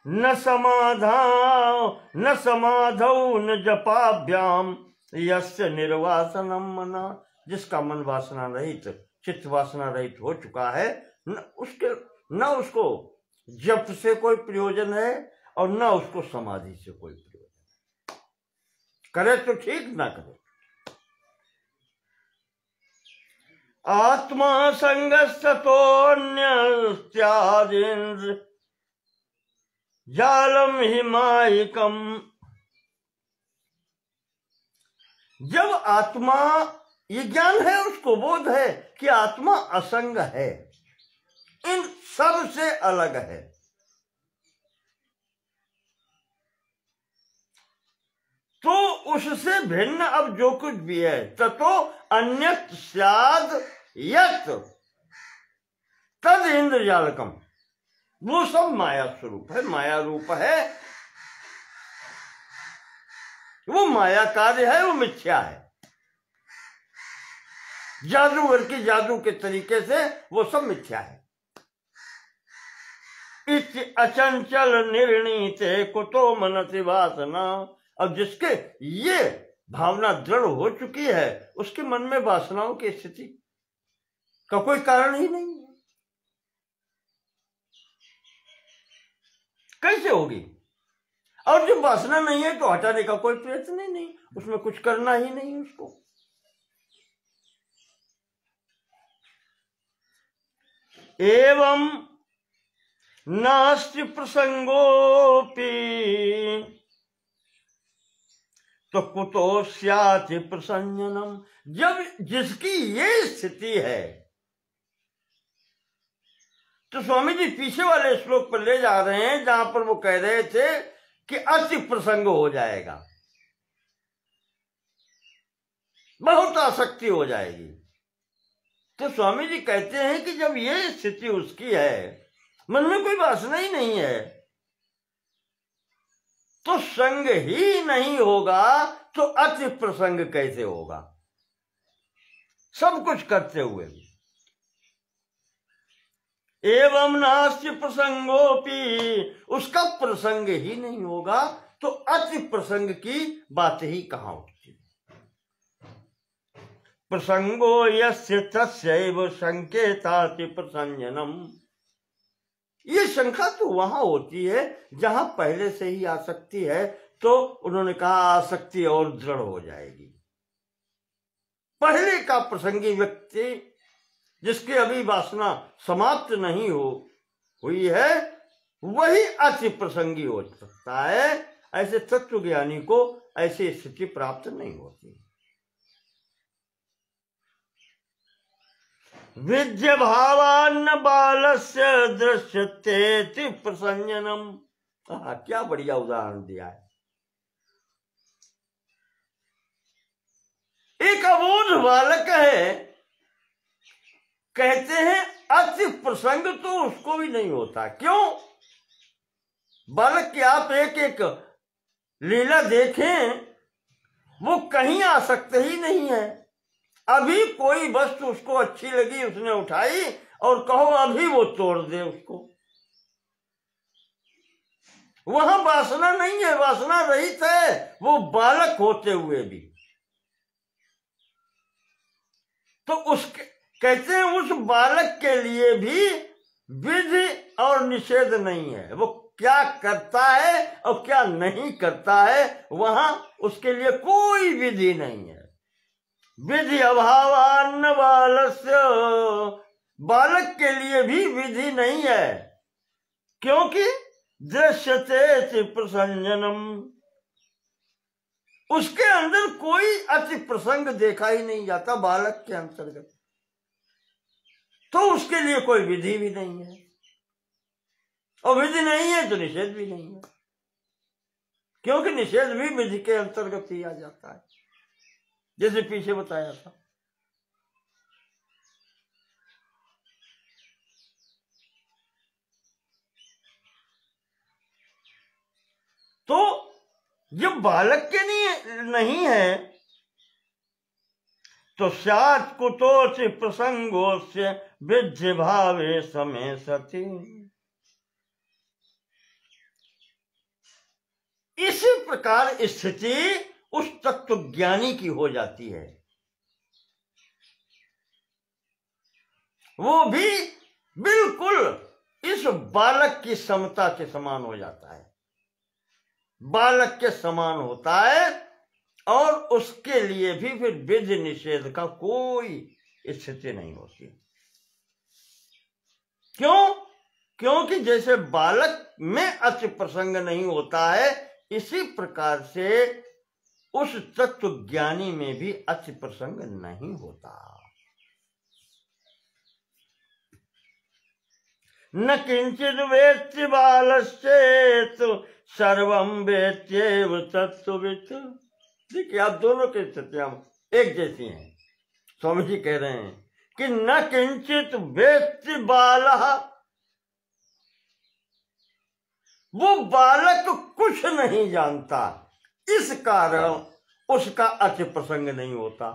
न समाधौ न जपाभ्याम यस्य निर्वासनम मना, जिसका मन वासना रहित चित्त वासना रहित हो चुका है, न उसको जप से कोई प्रयोजन है और न उसको समाधि से कोई प्रयोजन है। करे तो ठीक, ना करे। आत्मा संगस्तोन्यस्त्यादिन्द्र जालम हिमायिकम। जब आत्मा, ये ज्ञान है, उसको बोध है कि आत्मा असंग है, इन सब से अलग है, तो उससे भिन्न अब जो कुछ भी है ततो अन्यत् स्याद् यत् तद इंद्रजालकम, वो सब माया स्वरूप है, माया रूप है, वो माया कार्य है, वो मिथ्या है। जादूगर की जादू के तरीके से वो सब मिथ्या है। इति अचंचल निर्णीते कुतो मनति वासना। अब जिसके ये भावना दृढ़ हो चुकी है उसके मन में वासनाओं की स्थिति का कोई कारण ही नहीं है। कैसे होगी? और जब वासना नहीं है तो हटाने का कोई प्रयत्न ही नहीं, उसमें कुछ करना ही नहीं उसको। एवं नास्ति प्रसंगोपि तो कुतो स्याति प्रसंजनम। जब जिसकी ये स्थिति है, तो स्वामी जी पीछे वाले श्लोक पर ले जा रहे हैं जहां पर वो कह रहे थे कि अति प्रसंग हो जाएगा, बहुत आसक्ति हो जाएगी। तो स्वामी जी कहते हैं कि जब ये स्थिति उसकी है, मन में कोई वासना ही नहीं है, तो संग ही नहीं होगा तो अति प्रसंग कैसे होगा? सब कुछ करते हुए भी। एवं नास्ति प्रसंगोपि, उसका प्रसंग ही नहीं होगा तो अति प्रसंग की बात ही कहां उठती? प्रसंगो यस्य तस्यैव संकेताति प्रसंजनम। ये शंका तो वहां होती है जहां पहले से ही आसक्ति है, तो उन्होंने कहा आसक्ति और दृढ़ हो जाएगी। पहले का प्रसंगी व्यक्ति जिसकी अभी वासना समाप्त नहीं हुई है, वही अति प्रसंगी हो सकता है। ऐसे तत्वज्ञानी को ऐसी स्थिति प्राप्त नहीं होती। विद्य भावान्न बालस्य दृश्यते प्रसंजनम। क्या बढ़िया उदाहरण दिया है। एक अबोध बालक है, कहते हैं अति प्रसंग तो उसको भी नहीं होता। क्यों? बालक की आप एक एक लीला देखें, वो कहीं आसक्त ही नहीं है। अभी कोई वस्तु उसको अच्छी लगी, उसने उठाई और कहो अभी वो तोड़ दे उसको। वहां वासना नहीं है, वासना रहित है वो बालक होते हुए भी। तो उसके कहते हैं उस बालक के लिए भी विधि और निषेध नहीं है। वो क्या करता है और क्या नहीं करता है, वहां उसके लिए कोई विधि नहीं है। विधि अभावान्न बालस्य, बालक के लिए भी विधि नहीं है, क्योंकि दृश्यते प्रसंजनम, उसके अंदर कोई अति प्रसंग देखा ही नहीं जाता बालक के अंतर्गत। तो उसके लिए कोई विधि भी नहीं है, और विधि नहीं है तो निषेध भी नहीं है, क्योंकि निषेध भी विधि के अंतर्गत ही आ जाता है, जैसे पीछे बताया था। तो जब बालक के लिए नहीं है तो स्यात् कुतोचि प्रसंगोस्य विद्य भावे समय सति। इसी प्रकार स्थिति उस तत्व ज्ञानी की हो जाती है, वो भी बिल्कुल इस बालक की समता के समान हो जाता है, बालक के समान होता है, और उसके लिए भी फिर विधि निषेध का कोई स्थिति नहीं होती। क्यों? क्योंकि जैसे बालक में अति प्रसंग नहीं होता है, इसी प्रकार से उस तत्व ज्ञानी में भी अति प्रसंग नहीं होता। न किंचित वेत्ति बालश्चेत् सर्वं वेत्त्येव तत्त्ववित्। देखिए आप दोनों की स्थितियां एक जैसी हैं। स्वामी जी कह रहे हैं कि न किंचित वेत्ति बालः, वो बालक कुछ नहीं जानता, इस कारण उसका अति प्रसंग नहीं होता।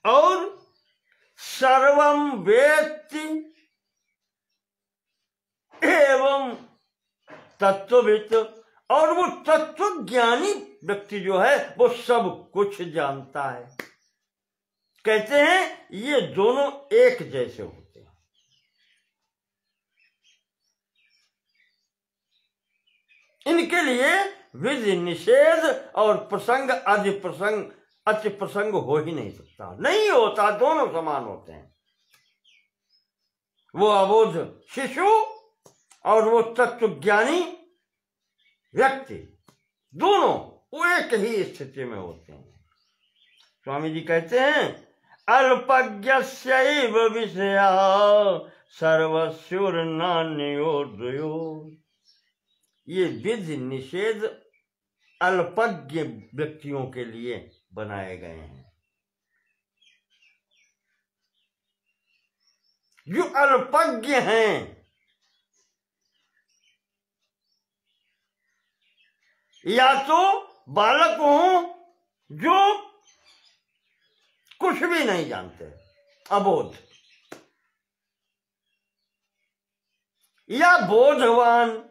और सर्वं वेत्ति एवं तत्ववित्, और वो तत्व ज्ञानी व्यक्ति जो है वो सब कुछ जानता है। कहते हैं ये दोनों एक जैसे होते हैं। इनके लिए विधि निषेध और प्रसंग अति प्रसंग हो ही नहीं सकता, नहीं होता, दोनों समान होते हैं। वो अबोध शिशु और वो तत्व ज्ञानी व्यक्ति, दोनों वो एक ही स्थिति में होते हैं। स्वामी जी कहते हैं अल्पज्ञस्यैव विषया सर्वस्युर्नान्योर्द्वयो। ये विधि निषेध अल्पज्ञ व्यक्तियों के लिए बनाए गए हैं। जो अल्पज्ञ हैं, या तो बालक हो जो कुछ भी नहीं जानते, अबोध, या बोधवान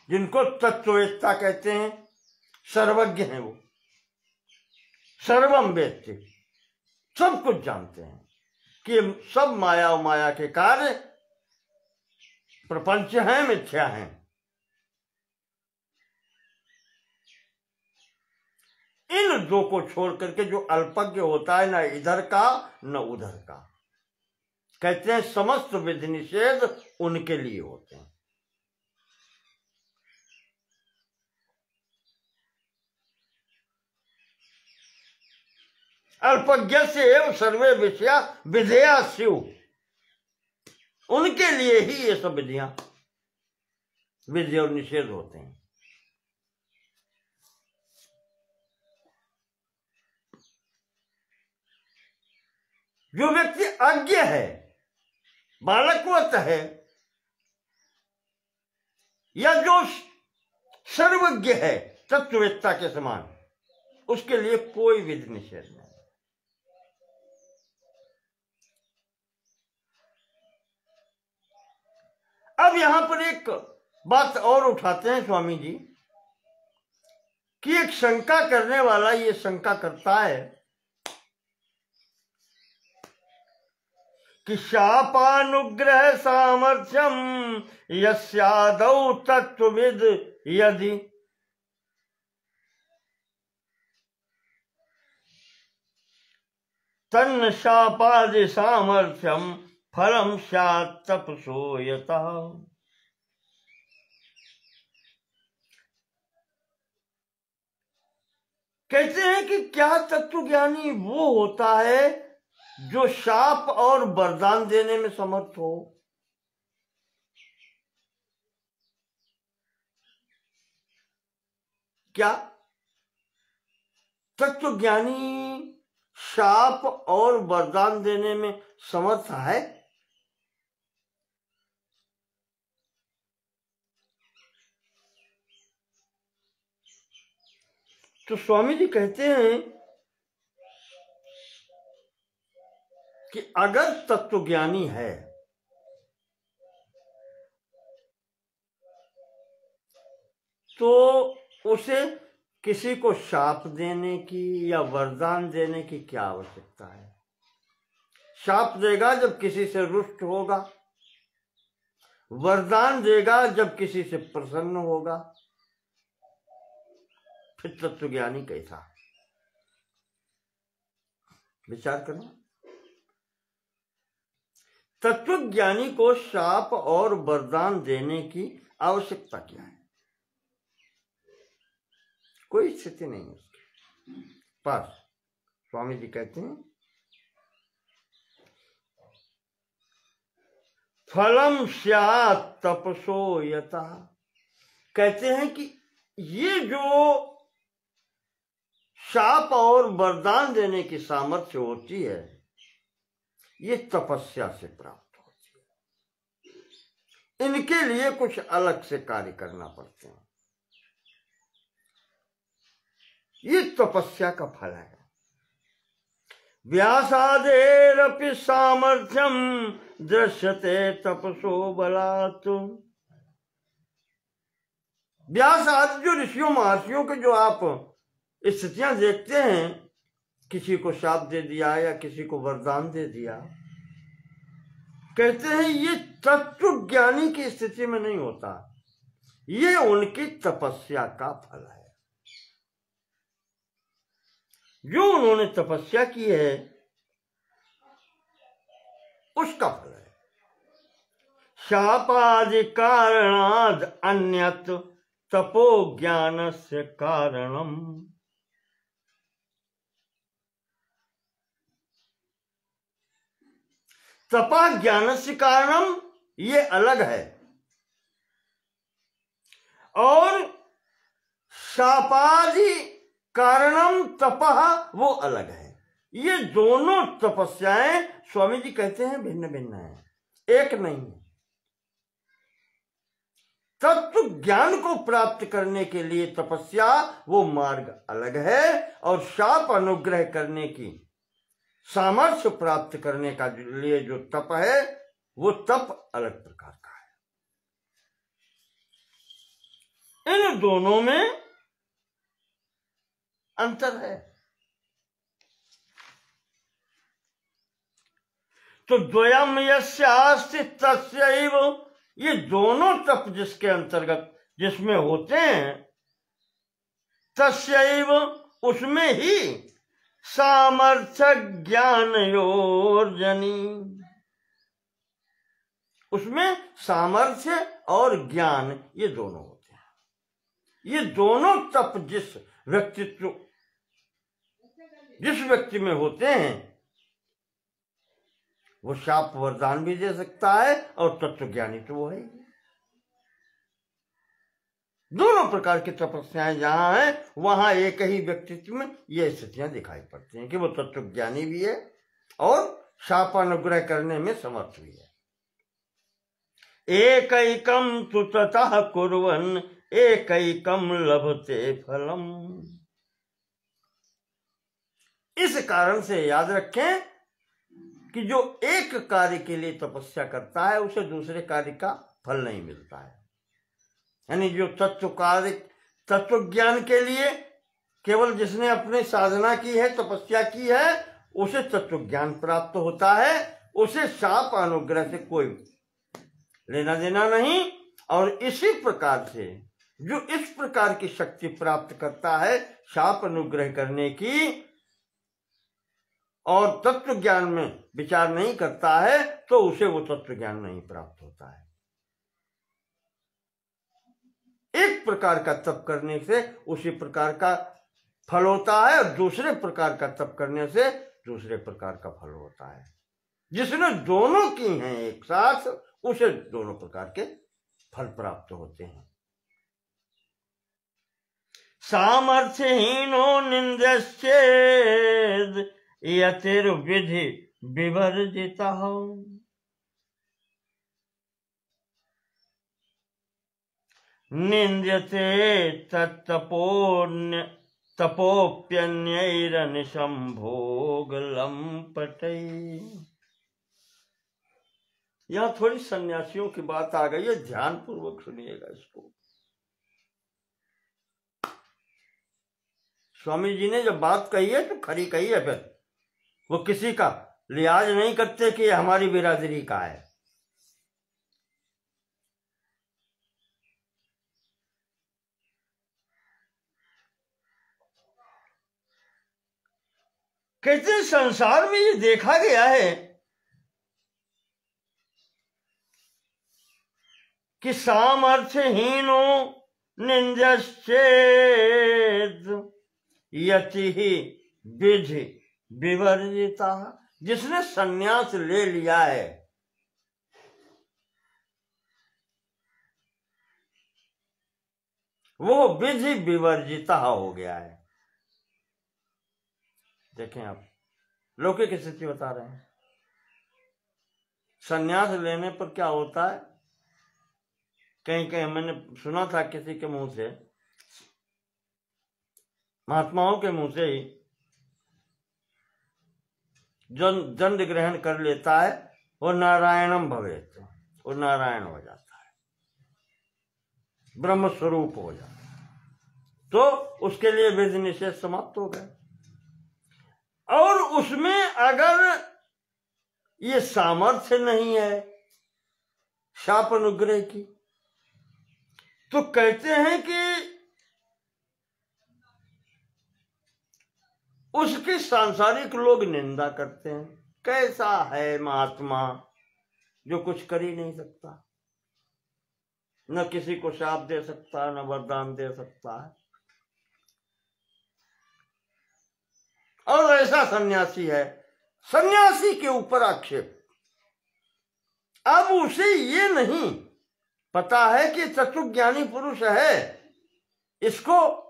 जिनको तत्ववेत्ता कहते हैं, सर्वज्ञ हैं, वो सर्वम वेत्ति, सब कुछ जानते हैं कि सब माया और माया के कार्य प्रपंच हैं, मिथ्या हैं। इन दो को छोड़ करके जो अल्पज्ञ होता है, ना इधर का न उधर का, कहते हैं समस्त विधि निषेध उनके लिए होते हैं। अल्पज्ञ से एवं सर्वे विषया विधेया स्यु, उनके लिए ही ये सब विधियां, विधि और निषेध होते हैं। जो व्यक्ति अज्ञ है, बालकवत है, या जो सर्वज्ञ है तत्ववेत्ता के समान, उसके लिए कोई विधि निषेध नहीं। अब यहां पर एक बात और उठाते हैं स्वामी जी कि एक शंका करने वाला ये शंका करता है कि शापानुग्रह सामर्थ्यम यस्यादौ तत्वविद यदि तन्न शापादि सामर्थ्यम फलम स्यात् तपसो यतः। कहते हैं कि क्या तत्वज्ञानी वो होता है जो शाप और वरदान देने में समर्थ हो? क्या तत्वज्ञानी शाप और वरदान देने में समर्थ है? तो स्वामी जी कहते हैं कि अगर तत्वज्ञानी है तो उसे किसी को शाप देने की या वरदान देने की क्या आवश्यकता है? शाप देगा जब किसी से रुष्ट होगा, वरदान देगा जब किसी से प्रसन्न होगा। फिर तत्वज्ञानी कैसा? विचार करना। तत्वज्ञानी को शाप और वरदान देने की आवश्यकता क्या है? कोई स्थिति नहीं है उसके पास। स्वामी जी कहते हैं फलम स्यात् तपसो यतः। कहते हैं कि ये जो शाप और वरदान देने की सामर्थ्य होती है, ये तपस्या से प्राप्त होती है। इनके लिए कुछ अलग से कार्य करना पड़ते हैं। ये तपस्या का फल है। व्यासादेरपि सामर्थ्यम दृश्यते तपसो बलात्। व्यास आदि जो ऋषियों महर्षियों के जो आप स्थितियां देखते हैं, किसी को शाप दे दिया या किसी को वरदान दे दिया, कहते हैं ये तत्वज्ञानी की स्थिति में नहीं होता, ये उनकी तपस्या का फल है। जो उन्होंने तपस्या की है उसका फल है। शापादि कारणाद अन्यत तपो ज्ञानस्य कारणम। तपा ज्ञानस्य कारणम ये अलग है और शापादि कारणम तपः वो अलग है। ये दोनों तपस्याएं स्वामी जी कहते हैं भिन्न भिन्न है, एक नहीं है। तत्व ज्ञान को प्राप्त करने के लिए तपस्या वो मार्ग अलग है और शाप अनुग्रह करने की सामर्थ्य प्राप्त करने का लिए जो तप है वो तप अलग प्रकार का है। इन दोनों में अंतर है। तो द्वयम यस्यास्ति तस्यैव, ये दोनों तप जिसके अंतर्गत जिसमें होते हैं, तस्यैव उसमें ही सामर्थ्य ज्ञान योर्जनी, उसमें सामर्थ्य और ज्ञान ये दोनों होते हैं। ये दोनों तप जिस व्यक्तित्व जिस व्यक्ति में होते हैं वो शाप वरदान भी दे सकता है और तत्वज्ञानी तो वो है। दोनों प्रकार की तपस्याएं जहां हैं वहां एक ही व्यक्तित्व में ये स्थितियां दिखाई पड़ती हैं कि वो तत्वज्ञानी भी है और शापानुग्रह करने में समर्थ भी है। एकैकम तु ततः कुर्वन् एकैकम लभते फलम। इस कारण से याद रखें कि जो एक कार्य के लिए तपस्या करता है उसे दूसरे कार्य का फल नहीं मिलता है। यानी जो तत्व ज्ञान के लिए केवल जिसने अपनी साधना की है, तपस्या की है, उसे तत्व ज्ञान प्राप्त होता है, उसे शाप अनुग्रह से कोई लेना देना नहीं। और इसी प्रकार से जो इस प्रकार की शक्ति प्राप्त करता है शाप अनुग्रह करने की और तत्व ज्ञान में विचार नहीं करता है तो उसे वो तत्व ज्ञान नहीं प्राप्त होता है। एक प्रकार का तप करने से उसी प्रकार का फल होता है और दूसरे प्रकार का तप करने से दूसरे प्रकार का फल होता है। जिसने दोनों की हैं एक साथ उसे दोनों प्रकार के फल प्राप्त होते हैं। सामर्थ्यहीनो निंद्यश्चेद यतिर्विधि विवर्जितः। निंद्यते तपोप्यन्यैरनिशं भोगलंपटै। यहां थोड़ी सन्यासियों की बात आ गई है, ध्यान पूर्वक सुनिएगा इसको। स्वामी जी ने जब बात कही है तो खरी कही है, फिर वो किसी का लिहाज नहीं करते कि हमारी बिरादरी का है। कहते संसार में ये देखा गया है कि सामर्थ्यहीनो निंद्यश्चेद यति विधि विवर्जिता। जिसने सन्यास ले लिया है वो विधि विवर्जिता हो गया है। देखें आप लौकिक स्थिति बता रहे हैं। सन्यास लेने पर क्या होता है, कहीं कहीं मैंने सुना था किसी के मुंह से, महात्माओं के मुंह से ही, दंड ग्रहण कर लेता है वो नारायणम भवेत, वो नारायण हो जाता है, ब्रह्म स्वरूप हो जाता है, तो उसके लिए विधि निषेध समाप्त हो गए। और उसमें अगर ये सामर्थ्य नहीं है शाप अनुग्रह की तो कहते हैं कि उसकी सांसारिक लोग निंदा करते हैं, कैसा है महात्मा जो कुछ कर ही नहीं सकता, न किसी को शाप दे सकता, न वरदान दे सकता है, और ऐसा सन्यासी है। सन्यासी के ऊपर आक्षेप। अब उसे ये नहीं पता है कि तत्वज्ञानी पुरुष है, इसको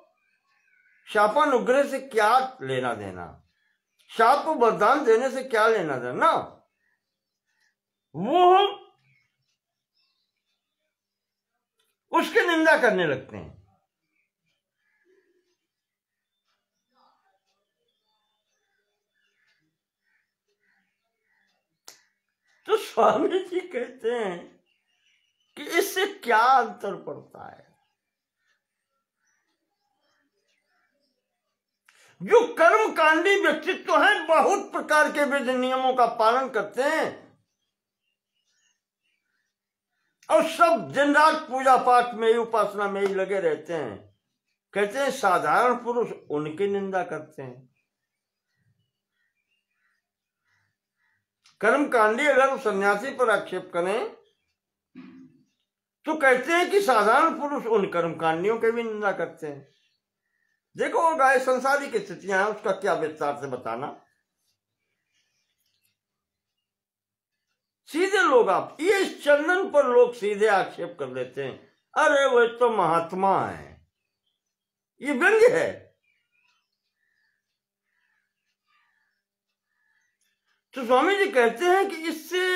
शापानुग्रह से क्या लेना देना, शाप को वरदान देने से क्या लेना देना। वो उसकी निंदा करने लगते हैं। तो स्वामी जी कहते हैं कि इससे क्या अंतर पड़ता है। जो कर्मकांडी व्यक्तित्व हैं बहुत प्रकार के विधि नियमों का पालन करते हैं और सब दिन रात पूजा पाठ में ही, उपासना में ही लगे रहते हैं। कहते हैं साधारण पुरुष उनकी निंदा करते हैं। कर्मकांडी अगर सन्यासी पर आक्षेप करें तो कहते हैं कि साधारण पुरुष उन कर्मकांडियों के भी निंदा करते हैं। देखो गाय संसारिक स्थितियां हैं, उसका क्या विस्तार से बताना। सीधे लोग, आप ये चंदन पर लोग सीधे आक्षेप कर लेते हैं, अरे वो तो महात्मा है, ये व्यंग्य है। तो स्वामी जी कहते हैं कि इससे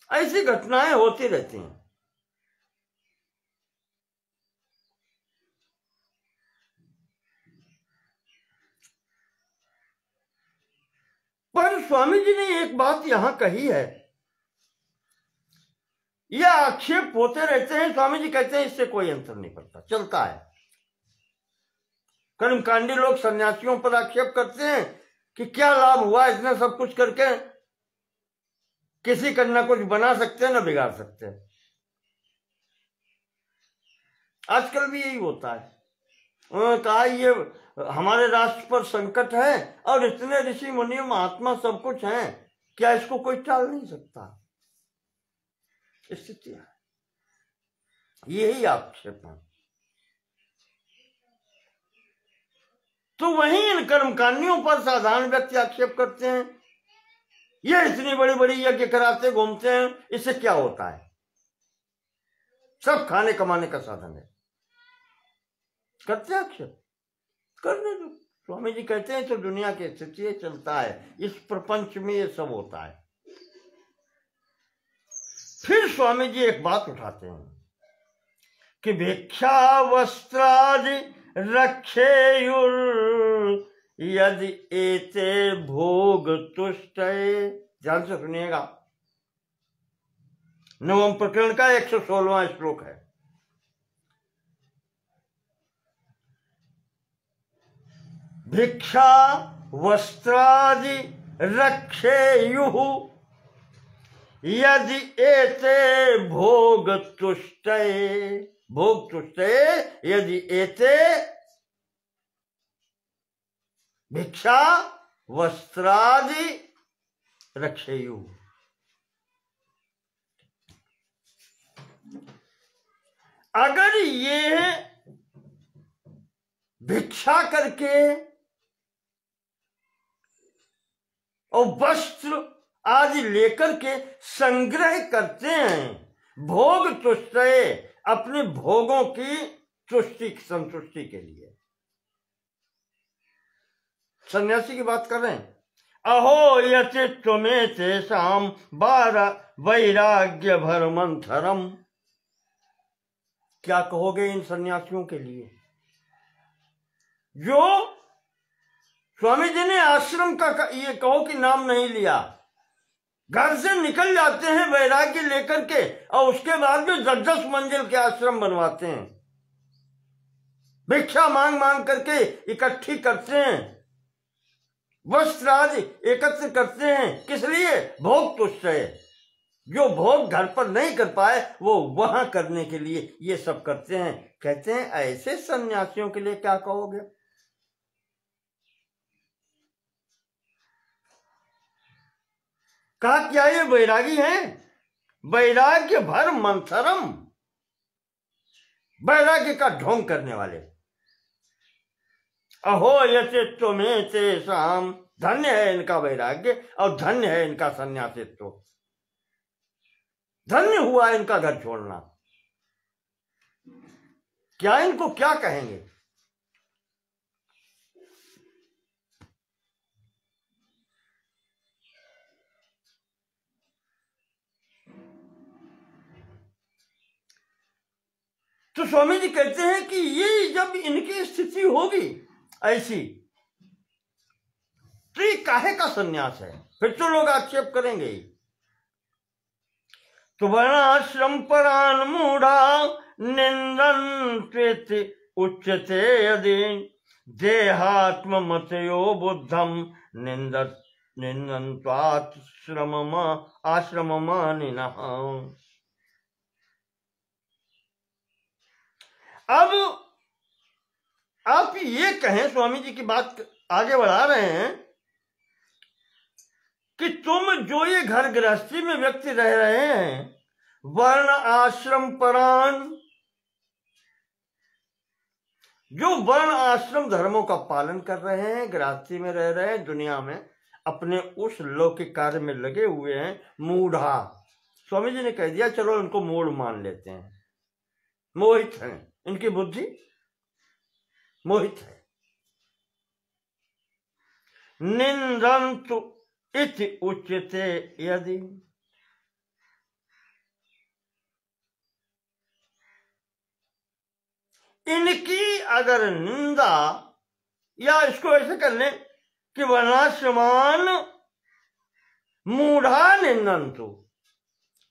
ऐसी घटनाएं होती रहती हैं। पर स्वामी जी ने एक बात यहां कही है, यह आक्षेप होते रहते हैं, स्वामी जी कहते हैं इससे कोई अंतर नहीं पड़ता, चलता है। कर्मकांडी लोग सन्यासियों पर आक्षेप करते हैं कि क्या लाभ हुआ, इतना सब कुछ करके किसी का न कुछ बना सकते न बिगाड़ सकते। आजकल भी यही होता है। उन्होंने कहा ये हमारे राष्ट्र पर संकट है और इतने ऋषि मुनि महात्मा सब कुछ हैं, क्या इसको कोई टाल नहीं सकता। स्थिति है, यही आक्षेप है। तो वहीं इन कर्मकांडियों पर साधारण व्यक्ति आक्षेप करते हैं, ये इतनी बड़ी बड़ी यज्ञ कराते घूमते हैं, इससे क्या होता है, सब खाने कमाने का साधन है, करते आक्षेप, करने दो। स्वामी जी कहते हैं तो दुनिया की स्थिति चलता है, इस प्रपंच में ये सब होता है। फिर स्वामी जी एक बात उठाते हैं कि भिक्षा वस्त्रादि रक्षेयुर यदि एते भोग तुष्ट। ध्यान से सुनिएगा, 9वें प्रकरण का 116वां श्लोक है। भिक्षा वस्त्रादि रक्षेयुः यदि एते भोग तुष्टे। भोग तुष्टे यदि एते भिक्षा वस्त्रादि रक्षेयुः। अगर ये भिक्षा करके और वस्त्र आदि लेकर के संग्रह करते हैं, भोग तुष्टये, अपने भोगों की तुष्टि संतुष्टि के लिए। सन्यासी की बात कर रहे हैं। अहो यचित्व में तेषाम वैराग्य भरमंथरम। क्या कहोगे इन सन्यासियों के लिए जो स्वामी जी ने आश्रम का ये कहो कि नाम नहीं लिया, घर से निकल जाते हैं वैराग्य लेकर के और उसके बाद भी 10-10 मंजिल के आश्रम बनवाते हैं, भिक्षा मांग मांग करके इकट्ठी करते हैं, वस्त्र आदि एकत्र करते हैं। किस लिए? भोग तुष्ट है, जो भोग घर पर नहीं कर पाए वो वहां करने के लिए ये सब करते हैं। कहते हैं ऐसे सन्यासियों के लिए क्या कहोगे? कहा क्या ये वैरागी हैं? वैराग्य भर मंथरम, वैराग्य का ढोंग करने वाले। अहो यचित्व में तेषाम, धन्य है इनका वैराग्य और धन्य है इनका सन्यासित्व, धन्य हुआ इनका घर छोड़ना। क्या इनको क्या कहेंगे? तो स्वामी जी कहते हैं कि ये जब इनकी स्थिति होगी ऐसी, तो ये काहे का सन्यास है? फिर तो लोग आक्षेप करेंगे ही। तो वर्णाश्रम परान मूढ़ा निंदन्ति उच्यते यदि देहात्म मतयो बुद्धम निंदन्त्वात् आश्रममानिनः। अब आप ये कहें, स्वामी जी की बात आगे बढ़ा रहे हैं कि तुम जो ये घर गृहस्थी में व्यक्ति रह रहे हैं, वर्ण आश्रम परान, जो वर्ण आश्रम धर्मों का पालन कर रहे हैं, गृहस्थी में रह रहे हैं, दुनिया में अपने उस लौकिक कार्य में लगे हुए हैं, मूढ़ा। स्वामी जी ने कह दिया चलो इनको मूढ़ मान लेते हैं, मोहित हैं, इनकी बुद्धि मोहित है। निंदन्तु इति उच्यते यदि, इनकी अगर निंदा, या इसको ऐसे कर लें कि वर्णाश्रमान मूढ़ा निंदन्तु,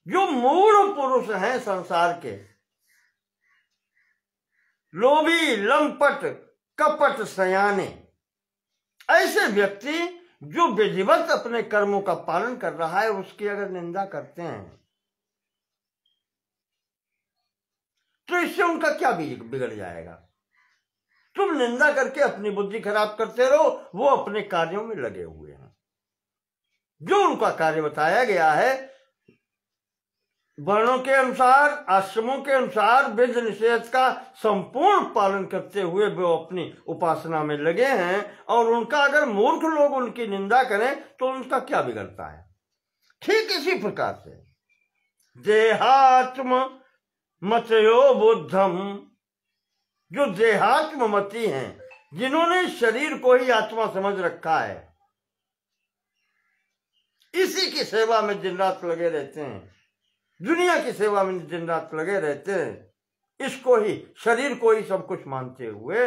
जो मूढ़ पुरुष हैं संसार के, लोभी, लंपट, कपट, सयाने, ऐसे व्यक्ति जो विधिवत अपने कर्मों का पालन कर रहा है, उसकी अगर निंदा करते हैं तो इससे उनका क्या बिगड़ जाएगा? तुम निंदा करके अपनी बुद्धि खराब करते रहो, वो अपने कार्यों में लगे हुए हैं। जो उनका कार्य बताया गया है, वर्णों के अनुसार, आश्रमों के अनुसार विध निषेध का संपूर्ण पालन करते हुए वो अपनी उपासना में लगे हैं, और उनका अगर मूर्ख लोग उनकी निंदा करें तो उनका क्या बिगड़ता है? ठीक इसी प्रकार से देहात्म मतयो बुद्धम, जो देहात्म मती हैं, जिन्होंने शरीर को ही आत्मा समझ रखा है, इसी की सेवा में दिन रात लगे रहते हैं, दुनिया की सेवा में दिन रात लगे रहते हैं, इसको ही, शरीर को ही सब कुछ मानते हुए,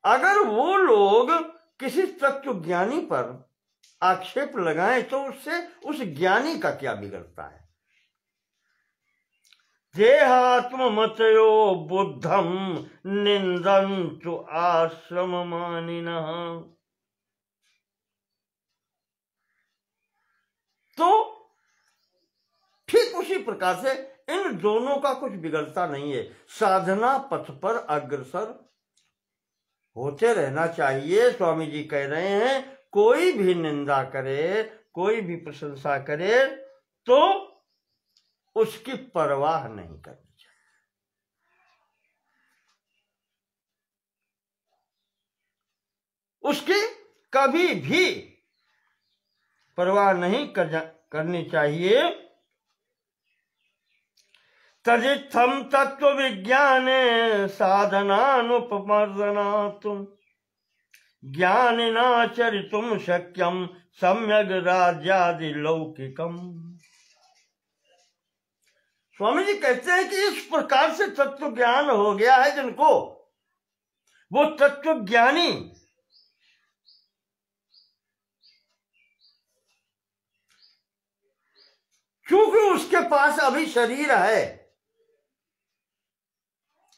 अगर वो लोग किसी तत्व ज्ञानी पर आक्षेप लगाएं तो उससे उस ज्ञानी का क्या बिगड़ता है? देहात्म मतयो बुद्धम निंदन्तु आश्रम मानिनः। तो ठीक उसी प्रकार से इन दोनों का कुछ बिगड़ता नहीं है। साधना पथ पर अग्रसर होते रहना चाहिए। स्वामी जी कह रहे हैं कोई भी निंदा करे, कोई भी प्रशंसा करे तो उसकी परवाह नहीं करनी चाहिए। उसकी कभी भी परवाह नहीं करनी चाहिए। तदित्थम तत्व विज्ञाने साधनानुपमर्दनातुम ज्ञानिना चरितुम शक्यम सम्यग राज्यादि लौकिकम। स्वामी जी कहते हैं कि इस प्रकार से तत्व ज्ञान हो गया है जिनको, वो तत्व ज्ञानी क्योंकि उसके पास अभी शरीर है,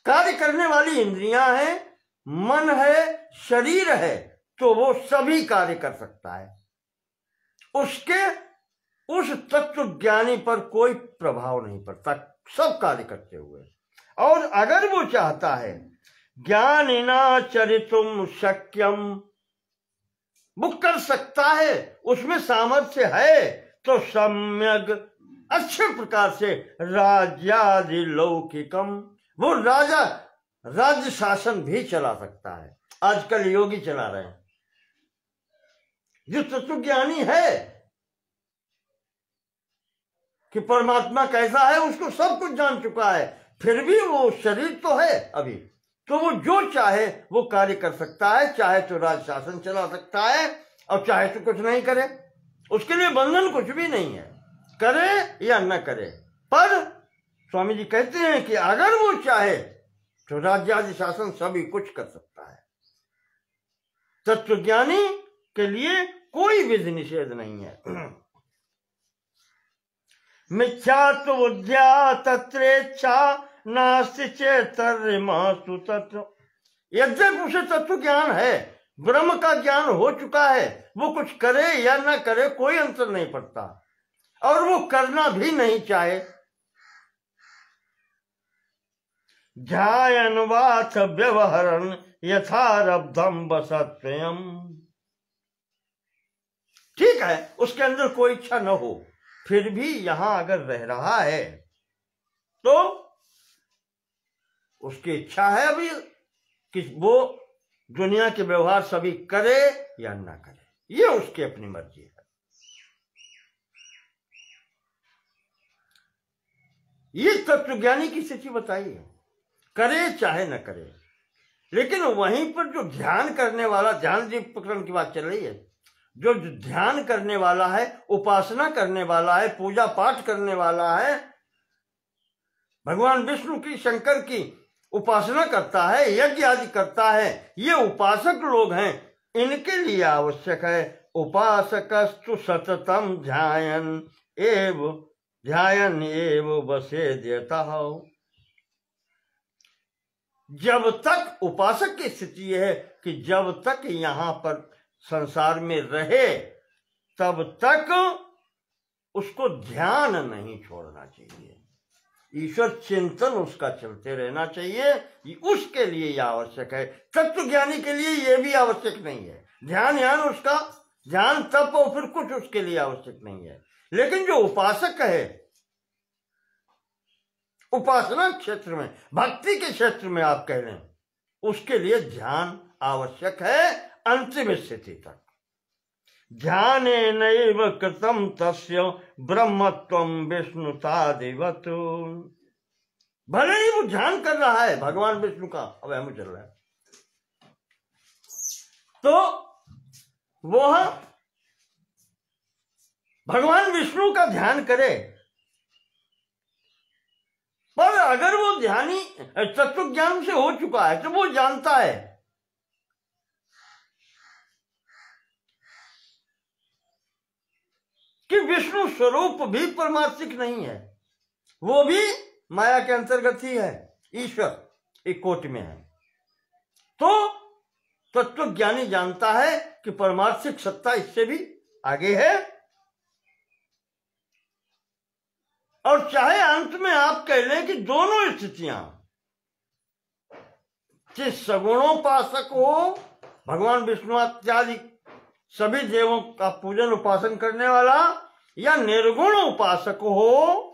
कार्य करने वाली इंद्रियां हैं, मन है, शरीर है, तो वो सभी कार्य कर सकता है। उसके उस तत्व ज्ञानी पर कोई प्रभाव नहीं पड़ता, सब कार्य करते हुए। और अगर वो चाहता है ज्ञानिना चरितुम शक्यम, वो कर सकता है, उसमें सामर्थ्य है, तो सम्यक अच्छे प्रकार से राज्यादि लौकिकम, वो राजा राज्य शासन भी चला सकता है। आजकल योगी चला रहे हैं। जो तत्वज्ञानी है कि परमात्मा कैसा है उसको सब कुछ जान चुका है, फिर भी वो शरीर तो है अभी, तो वो जो चाहे वो कार्य कर सकता है। चाहे तो राज शासन चला सकता है और चाहे तो कुछ नहीं करे, उसके लिए बंधन कुछ भी नहीं है, करे या न करे। पर स्वामी जी कहते हैं कि अगर वो चाहे तो राज्यादि शासन सभी कुछ कर सकता है। तत्वज्ञानी के लिए कोई विधि निषेध नहीं है। मिथ्यात्व बुद्ध्या तत्रेच्छा नास्ति चेतर्यमासु तत्व। यद्यपि उसे तत्व ज्ञान है, ब्रह्म का ज्ञान हो चुका है, वो कुछ करे या न करे कोई अंतर नहीं पड़ता, और वो करना भी नहीं चाहे। ध्यान वाथ व्यवहरन यथारब्धम बसत्वयम्। ठीक है, उसके अंदर कोई इच्छा न हो, फिर भी यहां अगर रह रहा है तो उसकी इच्छा है अभी कि वो दुनिया के व्यवहार सभी करे या ना करे, ये उसकी अपनी मर्जी है। ये तत्वज्ञानी की स्थिति बताइए, करे चाहे न करे। लेकिन वहीं पर जो ध्यान करने वाला, ध्यान दीप प्रकरण की बात चल रही है, जो ध्यान करने वाला है, उपासना करने वाला है, पूजा पाठ करने वाला है, भगवान विष्णु की, शंकर की उपासना करता है, यज्ञ आदि करता है, ये उपासक लोग हैं, इनके लिए आवश्यक है उपासकस्तु सततम ध्यान एव बसे देता हो। जब तक उपासक की स्थिति है कि जब तक यहां पर संसार में रहे तब तक उसको ध्यान नहीं छोड़ना चाहिए, ईश्वर चिंतन उसका चलते रहना चाहिए। उसके लिए यह आवश्यक है। तत्वज्ञानी के लिए यह भी आवश्यक नहीं है। ध्यान उसका ध्यान तप और फिर कुछ उसके लिए आवश्यक नहीं है। लेकिन जो उपासक है, उपासना क्षेत्र में, भक्ति के क्षेत्र में आप कह लें, उसके लिए ध्यान आवश्यक है अंतिम स्थिति तक। ध्यानेनैव कृतं तस्य ब्रह्मत्वं विष्णुतादिवत्। भले ही वो ध्यान कर रहा है भगवान विष्णु का, अब हम चल रहा है, तो वह भगवान विष्णु का ध्यान करे, पर अगर वो ध्यानी तत्व ज्ञान से हो चुका है तो वो जानता है कि विष्णु स्वरूप भी परमार्थिक नहीं है, वो भी माया के अंतर्गत ही है, ईश्वर एक कोटि में है। तो तत्वज्ञानी जानता है कि परमार्थिक सत्ता इससे भी आगे है। और चाहे अंत में आप कह लें कि दोनों स्थितियां, कि सगुणोपासक हो, भगवान विष्णु इत्यादि सभी देवों का पूजन उपासन करने वाला, या निर्गुण उपासक हो,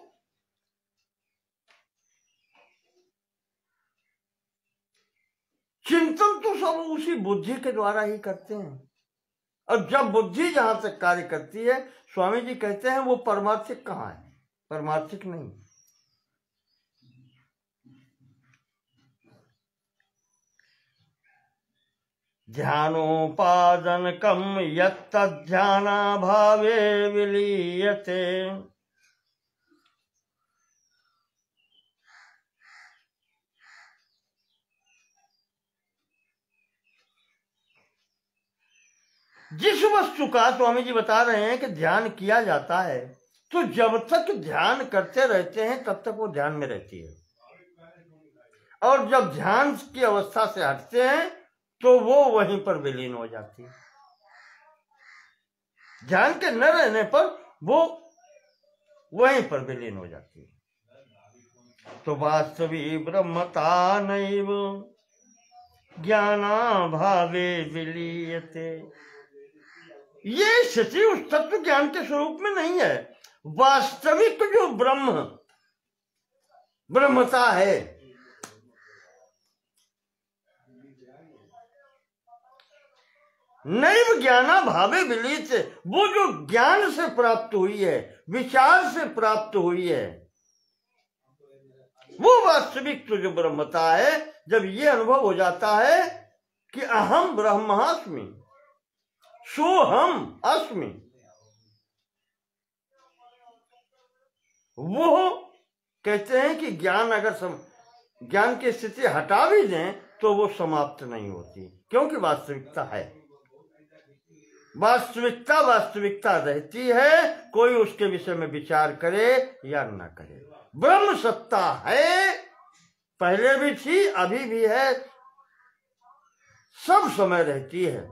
चिंतन तो सब उसी बुद्धि के द्वारा ही करते हैं। और जब बुद्धि जहां तक कार्य करती है, स्वामी जी कहते हैं वो परमार्थिक कहां है, परमार्थिक नहीं। ध्यानोपादनकम यत्तध्यानाभावे विलीयते। जिस वस्तु का स्वामी जी बता रहे हैं कि ध्यान किया जाता है, तो जब तक ध्यान करते रहते हैं तब तक वो ध्यान में रहती है, और जब ध्यान की अवस्था से हटते हैं तो वो वहीं पर विलीन हो जाती है। ध्यान के न रहने पर वो वहीं पर विलीन हो जाती है। तो वास्तविक ब्रह्मता नैव ज्ञानाभावे विलीयते। ये स्थिति उस तत्व ज्ञान के स्वरूप में नहीं है। वास्तविक जो ब्रह्मता है, नैव ज्ञाना भावे विलीत, वो जो ज्ञान से प्राप्त हुई है, विचार से प्राप्त हुई है, वो वास्तविक तो जो ब्रह्मता है, जब ये अनुभव हो जाता है कि अहम ब्रह्मास्मि सोहम अस्मि, वो कहते हैं कि ज्ञान अगर ज्ञान की स्थिति हटा भी दें तो वो समाप्त नहीं होती, क्योंकि वास्तविकता है। वास्तविकता रहती है, कोई उसके विषय में विचार करे या न करे। ब्रह्म सत्ता है, पहले भी थी, अभी भी है, सब समय रहती है,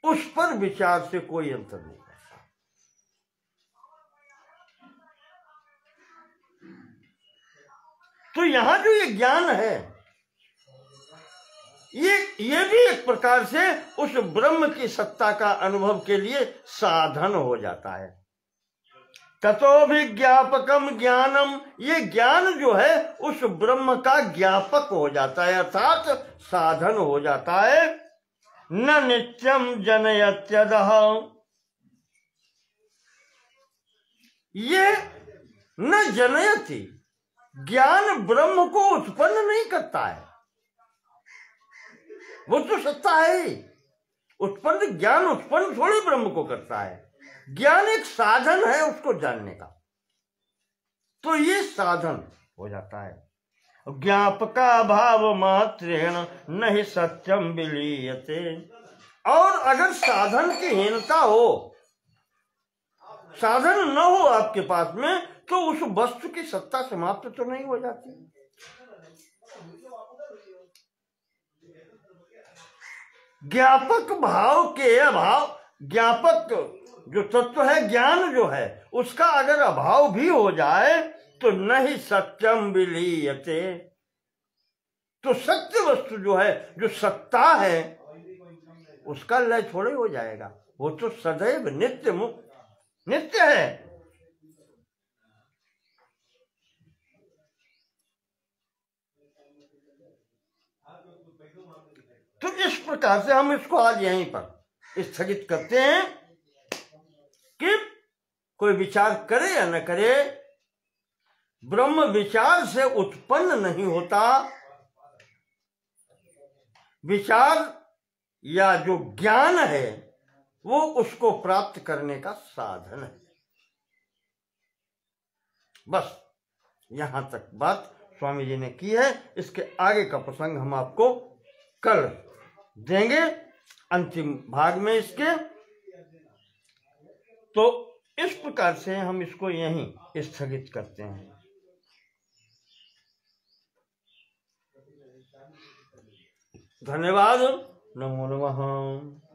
उस पर विचार से कोई अंतर नहीं करता। तो यहां जो ये ज्ञान है, ये भी एक प्रकार से उस ब्रह्म की सत्ता का अनुभव के लिए साधन हो जाता है। ततोभिज्ञापकम ज्ञानम, ये ज्ञान जो है उस ब्रह्म का ज्ञापक हो जाता है, अर्थात साधन हो जाता है। न नित्यम जनयत्यदः, ये न जनयति, ज्ञान ब्रह्म को उत्पन्न नहीं करता है, वो तो सत्ता है ही। उत्पन्न ज्ञान उत्पन्न थोड़ी ब्रह्म को करता है, ज्ञान एक साधन है उसको जानने का, तो ये साधन हो जाता है। ज्ञापका भाव मात्रेण नहीं सत्यम विलीयते, और अगर साधन की हीनता हो, साधन न हो आपके पास में, तो उस वस्तु की सत्ता समाप्त तो नहीं हो जाती। ज्ञापक भाव के अभाव, ज्ञापक जो तत्व है, ज्ञान जो है, उसका अगर अभाव भी हो जाए तो नहीं सत्यम विलीयते, तो सत्य वस्तु जो है, जो सत्ता है, उसका लय थोड़े हो जाएगा, वो तो सदैव नित्य मुक्त नित्य है। तो इस प्रकार से हम इसको आज यहीं पर स्थगित करते हैं कि कोई विचार करे या न करे, ब्रह्म विचार से उत्पन्न नहीं होता, विचार या जो ज्ञान है वो उसको प्राप्त करने का साधन है। बस यहां तक बात स्वामी जी ने की है, इसके आगे का प्रसंग हम आपको कल देंगे अंतिम भाग में इसके। तो इस प्रकार से हम इसको यहीं स्थगित करते हैं। धन्यवाद। नमो नमः।